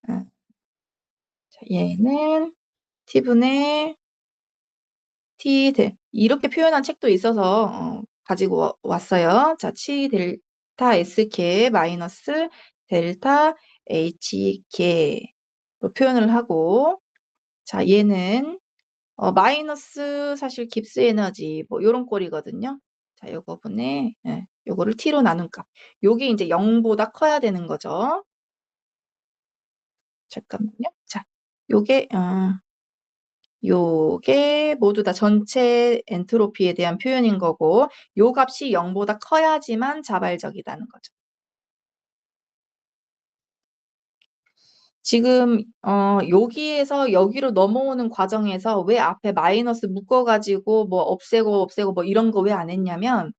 자, 얘는 T분의 T 이렇게 표현한 책도 있어서 가지고 왔어요. 자, 치 델타 S개 마이너스 델타 H개로 표현을 하고, 자, 얘는 마이너스 사실 깁스 에너지 뭐 요런 꼴이거든요. 자, 요거 분의 요거를 t로 나눈 값. 요게 이제 0보다 커야 되는 거죠. 잠깐만요. 자, 요게 모두 다 전체 엔트로피에 대한 표현인 거고, 요 값이 0보다 커야지만 자발적이다는 거죠. 지금 여기에서 여기로 넘어오는 과정에서 왜 앞에 마이너스 묶어가지고 뭐 없애고 뭐 이런 거 왜 안 했냐면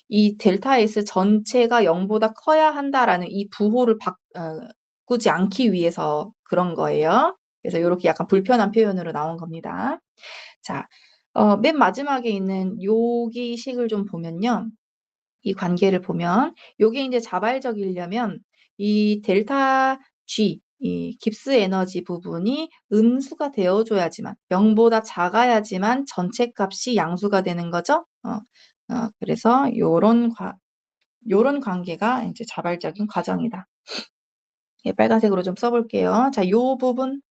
이 델타 S 전체가 0보다 커야 한다라는 이 부호를 바꾸지 않기 위해서 그런 거예요. 그래서 이렇게 약간 불편한 표현으로 나온 겁니다. 자, 맨 마지막에 있는 여기 식을 좀 보면요. 이 관계를 보면 요게 이제 자발적이려면 이 델타 G, 이 깁스 에너지 부분이 음수가 되어줘야지만 0보다 작아야지만 전체 값이 양수가 되는 거죠. 그래서 요런 관계가 이제 자발적인 과정이다. 예, 빨간색으로 좀 써볼게요. 자, 요 부분이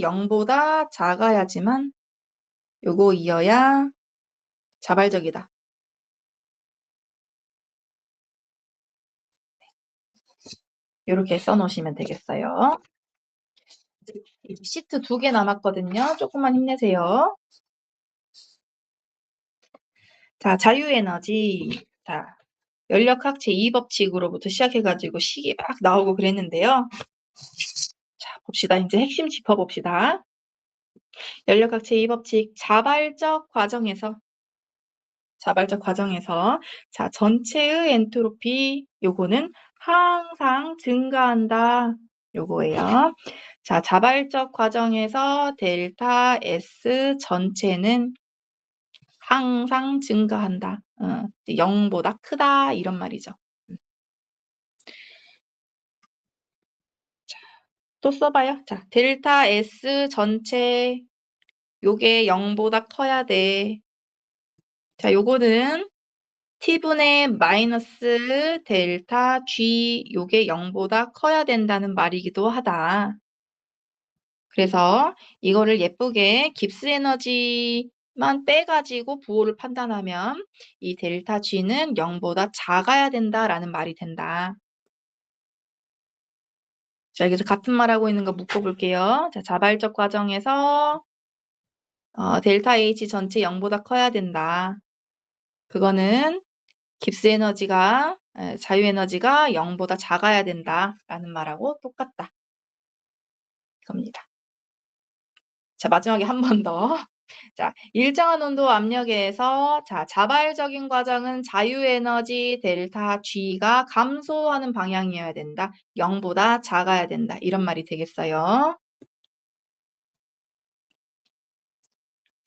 0보다 작아야지만 요거 이어야 자발적이다. 이렇게 써놓으시면 되겠어요. 시트 2개 남았거든요. 조금만 힘내세요. 자, 자유에너지. 자, 연력학체 2법칙으로부터 시작해가지고 식이 막 나오고 그랬는데요. 자, 봅시다. 이제 핵심 짚어봅시다. 연력학체 2법칙 자발적 과정에서 자, 전체의 엔트로피 요거는 항상 증가한다. 요거예요. 자, 자발적 과정에서 델타 S 전체는 항상 증가한다. 0보다 크다 이런 말이죠. 자, 또 써봐요. 자, 델타 S 전체 요게 0보다 커야 돼. 자, 요거는 t분의 마이너스 델타 G 요게 0보다 커야 된다는 말이기도 하다. 그래서 이거를 예쁘게 깁스 에너지만 빼가지고 부호를 판단하면 이 델타 G는 0보다 작아야 된다라는 말이 된다. 자, 여기서 같은 말 하고 있는 거 묶어볼게요. 자, 자발적 과정에서 델타 H 전체 0보다 커야 된다. 그거는 깁스 에너지가 자유 에너지가 0보다 작아야 된다라는 말하고 똑같다. 이겁니다. 자, 마지막에 한 번 더. 자, 일정한 온도 압력에서 자, 자발적인 과정은 자유 에너지 델타 G가 감소하는 방향이어야 된다. 0보다 작아야 된다. 이런 말이 되겠어요.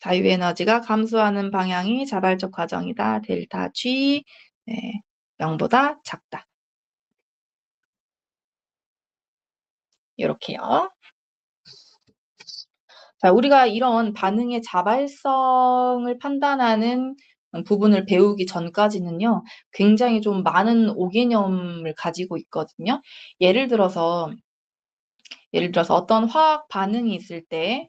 자유 에너지가 감소하는 방향이 자발적 과정이다. 델타 G 0보다 작다. 이렇게요. 자, 우리가 이런 반응의 자발성을 판단하는 부분을 배우기 전까지는요, 굉장히 좀 많은 오개념을 가지고 있거든요. 예를 들어서 어떤 화학 반응이 있을 때,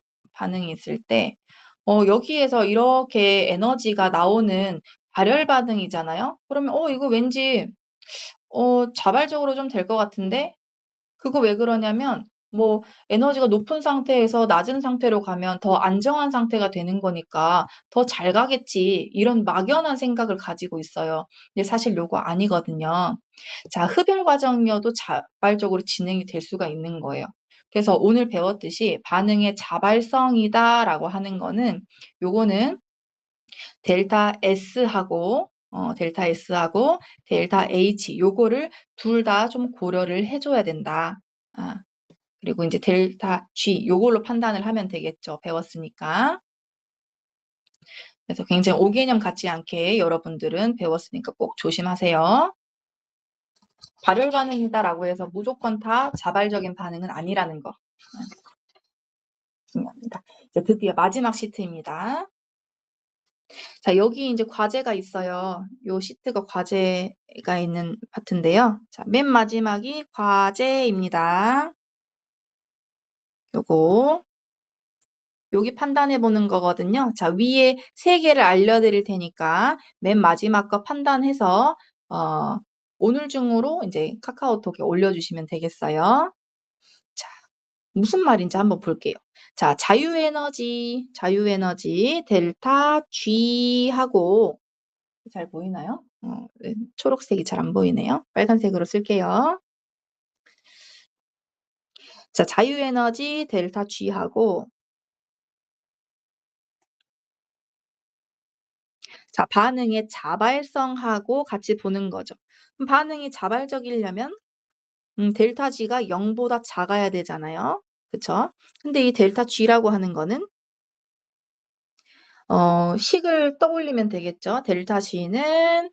여기에서 이렇게 에너지가 나오는 발열 반응이잖아요. 그러면, 이거 왠지, 자발적으로 좀 될 것 같은데? 그거 왜 그러냐면 뭐 에너지가 높은 상태에서 낮은 상태로 가면 더 안정한 상태가 되는 거니까 더 잘 가겠지. 이런 막연한 생각을 가지고 있어요. 근데 사실 요거 아니거든요. 자, 흡열 과정이어도 자발적으로 진행이 될 수가 있는 거예요. 그래서 오늘 배웠듯이 반응의 자발성이다라고 하는 거는 요거는 델타 S하고 델타 H 요거를 둘 다 좀 고려를 해줘야 된다. 그리고 이제 델타 G 요걸로 판단을 하면 되겠죠. 배웠으니까. 그래서 굉장히 오개념 같지 않게 여러분들은 배웠으니까 꼭 조심하세요. 발열 반응이다라고 해서 무조건 다 자발적인 반응은 아니라는 거. 중요합니다. 이제 드디어 마지막 시트입니다. 자, 여기 이제 과제가 있어요. 요 시트가 과제가 있는 파트인데요. 자, 맨 마지막이 과제입니다. 요거 여기 판단해 보는 거거든요. 자, 위에 3개를 알려드릴 테니까 맨 마지막 거 판단해서 오늘 중으로 이제 카카오톡에 올려주시면 되겠어요. 자, 무슨 말인지 한번 볼게요. 자, 자유에너지 델타 G하고 잘 보이나요? 네, 초록색이 잘 안 보이네요. 빨간색으로 쓸게요. 자, 자유에너지 델타 G하고 자, 반응의 자발성하고 같이 보는 거죠. 그럼 반응이 자발적이려면 델타 G가 0보다 작아야 되잖아요. 그쵸? 근데 이 델타 G라고 하는 거는 식을 떠올리면 되겠죠. 델타 G는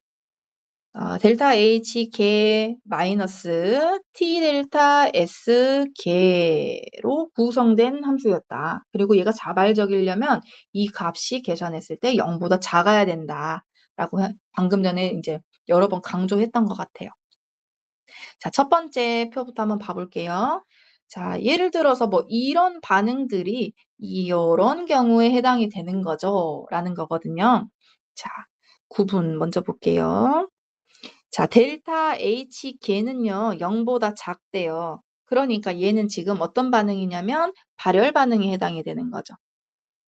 델타 H 개 마이너스 T 델타 S 개로 구성된 함수였다. 그리고 얘가 자발적이려면 이 값이 계산했을 때 0보다 작아야 된다. 라고 방금 전에 이제 여러 번 강조했던 것 같아요. 자, 첫 번째 표부터 한번 봐볼게요. 자, 예를 들어서 뭐 이런 반응들이 이런 경우에 해당이 되는 거죠. 라는 거거든요. 자, 구분 먼저 볼게요. 자, 델타 H 걔는요, 0보다 작대요. 그러니까 얘는 지금 어떤 반응이냐면 발열 반응에 해당이 되는 거죠.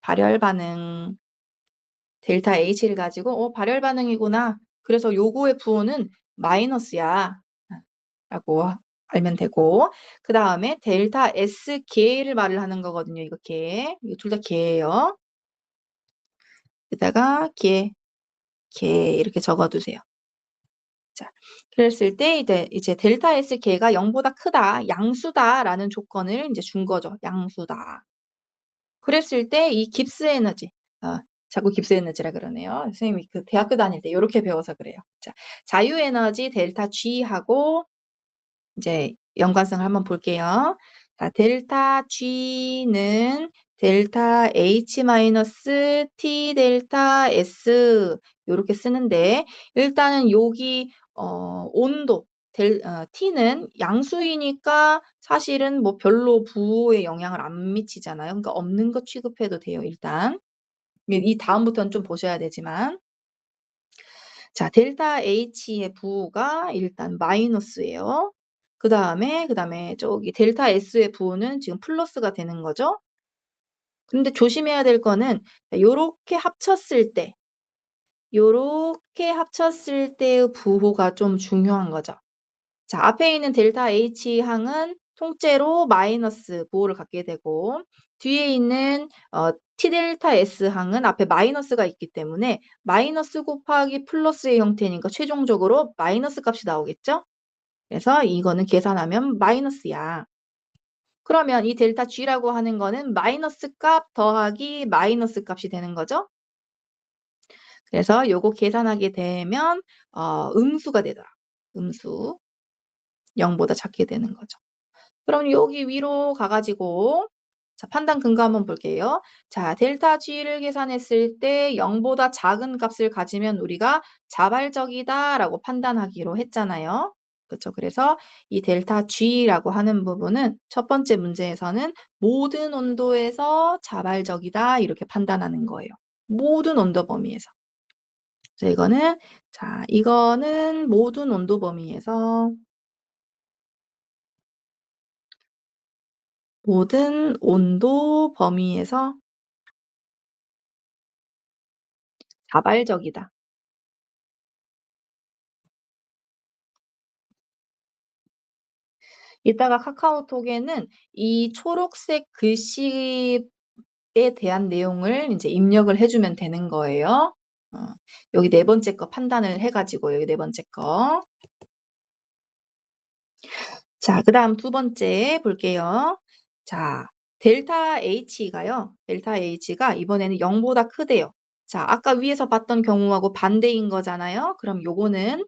발열 반응. 델타 H를 가지고 발열 반응이구나. 그래서 요거의 부호는 마이너스야. 라고 알면 되고, 그 다음에 델타 S 개를 말을 하는 거거든요. 이거 개. 이거 둘 다 개예요. 여기다가 개 이렇게 적어두세요. 자, 그랬을 때 이제 델타 S 개가 0보다 크다, 양수다라는 조건을 이제 준 거죠. 양수다. 그랬을 때 이 깁스 에너지, 자꾸 깁스 에너지라 그러네요. 선생님이 그 대학교 다닐 때 이렇게 배워서 그래요. 자, 자유 에너지 델타 G하고 이제 연관성을 한번 볼게요. 자, 델타 G는 델타 H 마이너스 T 델타 S 이렇게 쓰는데 일단은 여기 온도 T는 양수이니까 사실은 뭐 별로 부호에 영향을 안 미치잖아요. 그러니까 없는 것 취급해도 돼요, 일단. 이 다음부터는 좀 보셔야 되지만. 자, 델타 H의 부호가 일단 마이너스예요. 그 다음에 저기 델타 S의 부호는 지금 플러스가 되는 거죠. 근데 조심해야 될 거는 요렇게 합쳤을 때의 부호가 좀 중요한 거죠. 자, 앞에 있는 델타 H 항은 통째로 마이너스 부호를 갖게 되고 뒤에 있는 T 델타 S 항은 앞에 마이너스가 있기 때문에 마이너스 곱하기 플러스의 형태니까 최종적으로 마이너스 값이 나오겠죠? 그래서 이거는 계산하면 마이너스야. 그러면 이 델타 G라고 하는 거는 마이너스 값 더하기 마이너스 값이 되는 거죠? 그래서 요거 계산하게 되면 음수가 되더라. 음수. 0보다 작게 되는 거죠. 그럼 여기 위로 가가지고 자, 판단 근거 한번 볼게요. 자, 델타 G를 계산했을 때 0보다 작은 값을 가지면 우리가 자발적이다라고 판단하기로 했잖아요. 그렇죠? 그래서 이 델타 G라고 하는 부분은 첫 번째 문제에서는 모든 온도에서 자발적이다 이렇게 판단하는 거예요. 모든 온도 범위에서. 그래서 이거는 모든 온도 범위에서 모든 온도 범위에서 자발적이다. 이따가 카카오톡에는 이 초록색 글씨에 대한 내용을 이제 입력을 해주면 되는 거예요. 여기 네 번째 거 판단을 해가지고 여기 네 번째 거. 자, 그 다음 두 번째 볼게요. 자, 델타 H가 이번에는 0보다 크대요. 자, 아까 위에서 봤던 경우하고 반대인 거잖아요. 그럼 요거는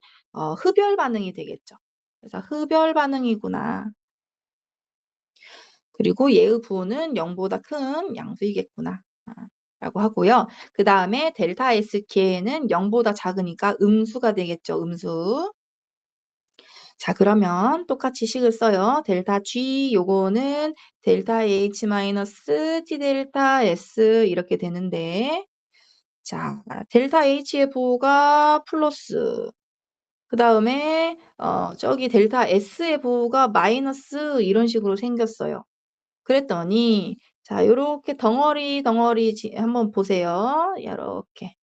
흡열 반응이 되겠죠. 그래서 흡열 반응이구나. 그리고 얘의 부호는 0보다 큰 양수이겠구나. 라고 하고요. 그 다음에 델타 SK는 0보다 작으니까 음수가 되겠죠. 음수. 자, 그러면 똑같이 식을 써요. 델타 G 요거는 델타 H 마이너스 T 델타 S 이렇게 되는데 자, 델타 H의 부호가 플러스 그 다음에 저기 델타 S의 부호가 마이너스 이런 식으로 생겼어요. 그랬더니 자, 요렇게 덩어리 한번 보세요. 요렇게.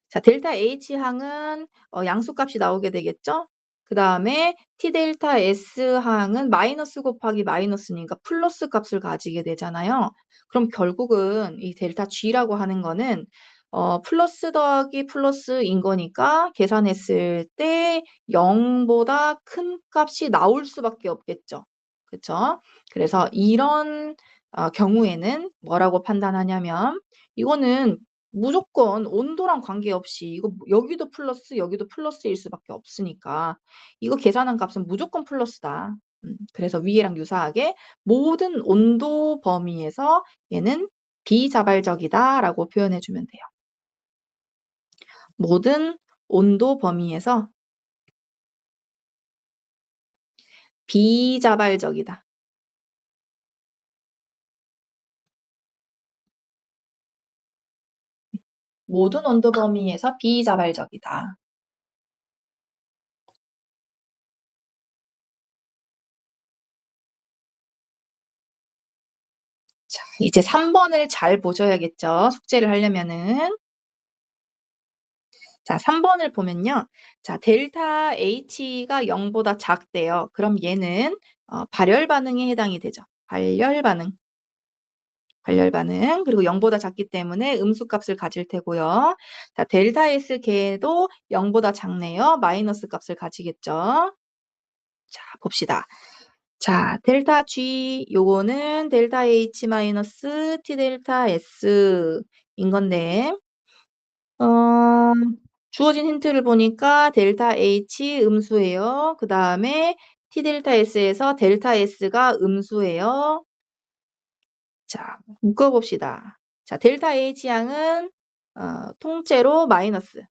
자, 델타 H항은 양수값이 나오게 되겠죠? 그 다음에 T 델타 S항은 마이너스 곱하기 마이너스니까 플러스 값을 가지게 되잖아요. 그럼 결국은 이 델타 G라고 하는 거는 플러스 더하기 플러스인 거니까 계산했을 때 0보다 큰 값이 나올 수밖에 없겠죠. 그렇죠? 그래서 이런 경우에는 뭐라고 판단하냐면 이거는 무조건 온도랑 관계없이 이거 여기도 플러스 여기도 플러스일 수밖에 없으니까 이거 계산한 값은 무조건 플러스다. 그래서 위에랑 유사하게 모든 온도 범위에서 얘는 비자발적이다라고 표현해 주면 돼요. 모든 온도 범위에서 비자발적이다. 모든 온도 범위에서 비자발적이다. 자, 이제 3번을 잘 보셔야겠죠. 숙제를 하려면은. 자, 3번을 보면요. 자, 델타 H가 0보다 작대요. 그럼 얘는 발열 반응에 해당이 되죠. 발열 반응. 그리고 0보다 작기 때문에 음수 값을 가질 테고요. 자, 델타 S 걔도 0보다 작네요. 마이너스 값을 가지겠죠. 자, 봅시다. 자, 델타 G 요거는 델타 H 마이너스 T 델타 S인 건데 주어진 힌트를 보니까 델타 H 음수예요. 그 다음에 T 델타 S에서 델타 S가 음수예요. 자, 묶어봅시다. 자, 델타 H 항은 통째로 마이너스.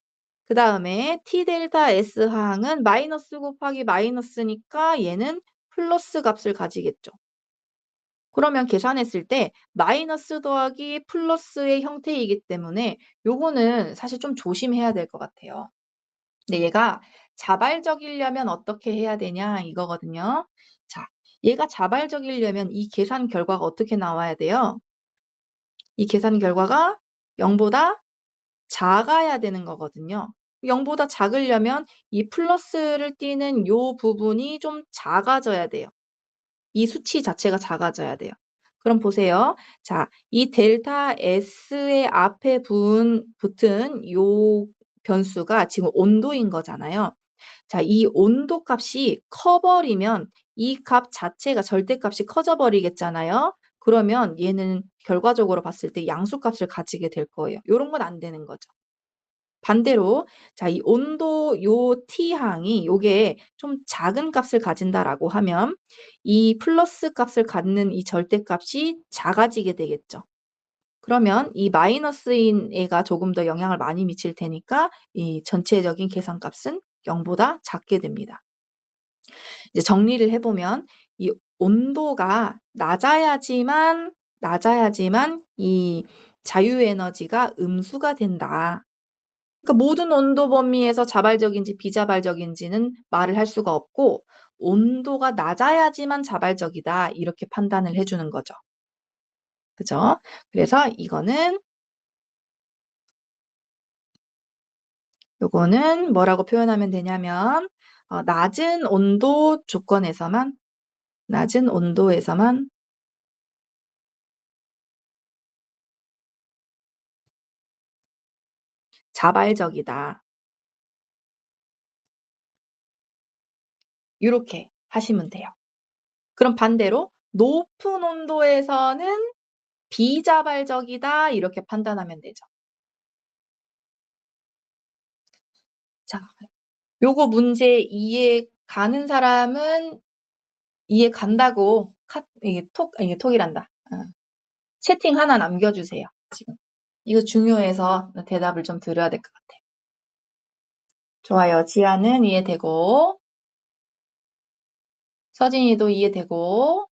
그 다음에 T 델타 S 항은 마이너스 곱하기 마이너스니까 얘는 플러스 값을 가지겠죠. 그러면 계산했을 때 마이너스 더하기 플러스의 형태이기 때문에 요거는 사실 좀 조심해야 될 것 같아요. 근데 얘가 자발적이려면 어떻게 해야 되냐 이거거든요. 자, 얘가 자발적이려면 이 계산 결과가 어떻게 나와야 돼요? 이 계산 결과가 0보다 작아야 되는 거거든요. 0보다 작으려면 이 플러스를 띄는 요 부분이 좀 작아져야 돼요. 이 수치 자체가 작아져야 돼요. 그럼 보세요. 자, 이 델타 S의 앞에 붙은 요 변수가 지금 온도인 거잖아요. 자, 이 온도 값이 커버리면 이 값 자체가 절대값이 커져 버리겠잖아요. 그러면 얘는 결과적으로 봤을 때 양수값을 가지게 될 거예요. 요런 건 안 되는 거죠. 반대로 자, 이 온도 요 T항이 요게 좀 작은 값을 가진다라고 하면 이 플러스 값을 갖는 이 절대값이 작아지게 되겠죠. 그러면 이 마이너스인 애가 조금 더 영향을 많이 미칠 테니까 이 전체적인 계산값은 0보다 작게 됩니다. 이제 정리를 해보면 이 온도가 낮아야지만 이 자유에너지가 음수가 된다. 그러니까 모든 온도 범위에서 자발적인지 비자발적인지는 말을 할 수가 없고 온도가 낮아야지만 자발적이다 이렇게 판단을 해주는 거죠. 그죠? 그래서 요거는 뭐라고 표현하면 되냐면 낮은 온도에서만 자발적이다. 이렇게 하시면 돼요. 그럼 반대로 높은 온도에서는 비자발적이다 이렇게 판단하면 되죠. 자, 요거 문제 이해 가는 사람은 이해 간다고 이게 톡이란다. 채팅 하나 남겨주세요. 지금 이거 중요해서 대답을 좀 드려야 될 것 같아요. 좋아요. 지아는 이해되고 서진이도 이해되고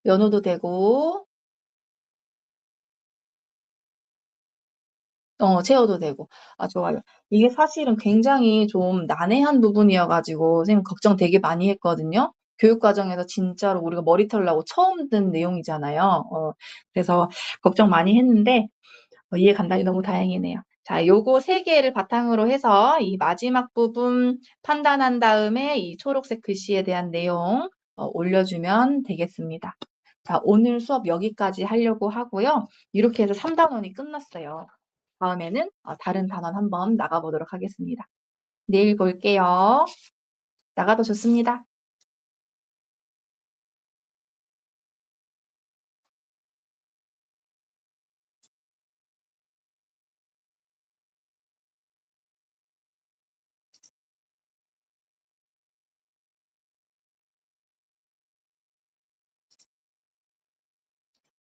연우도 되고 채호도 되고. 아, 좋아요. 이게 사실은 굉장히 좀 난해한 부분이어가지고 선생님 걱정 되게 많이 했거든요. 교육과정에서 진짜로 우리가 머리털 나고 처음 듣는 내용이잖아요. 그래서 걱정 많이 했는데 이해 간다니 너무 다행이네요. 자, 요거 3개를 바탕으로 해서 이 마지막 부분 판단한 다음에 이 초록색 글씨에 대한 내용 올려주면 되겠습니다. 자, 오늘 수업 여기까지 하려고 하고요. 이렇게 해서 3단원이 끝났어요. 다음에는 다른 단원 한번 나가보도록 하겠습니다. 내일 볼게요. 나가도 좋습니다.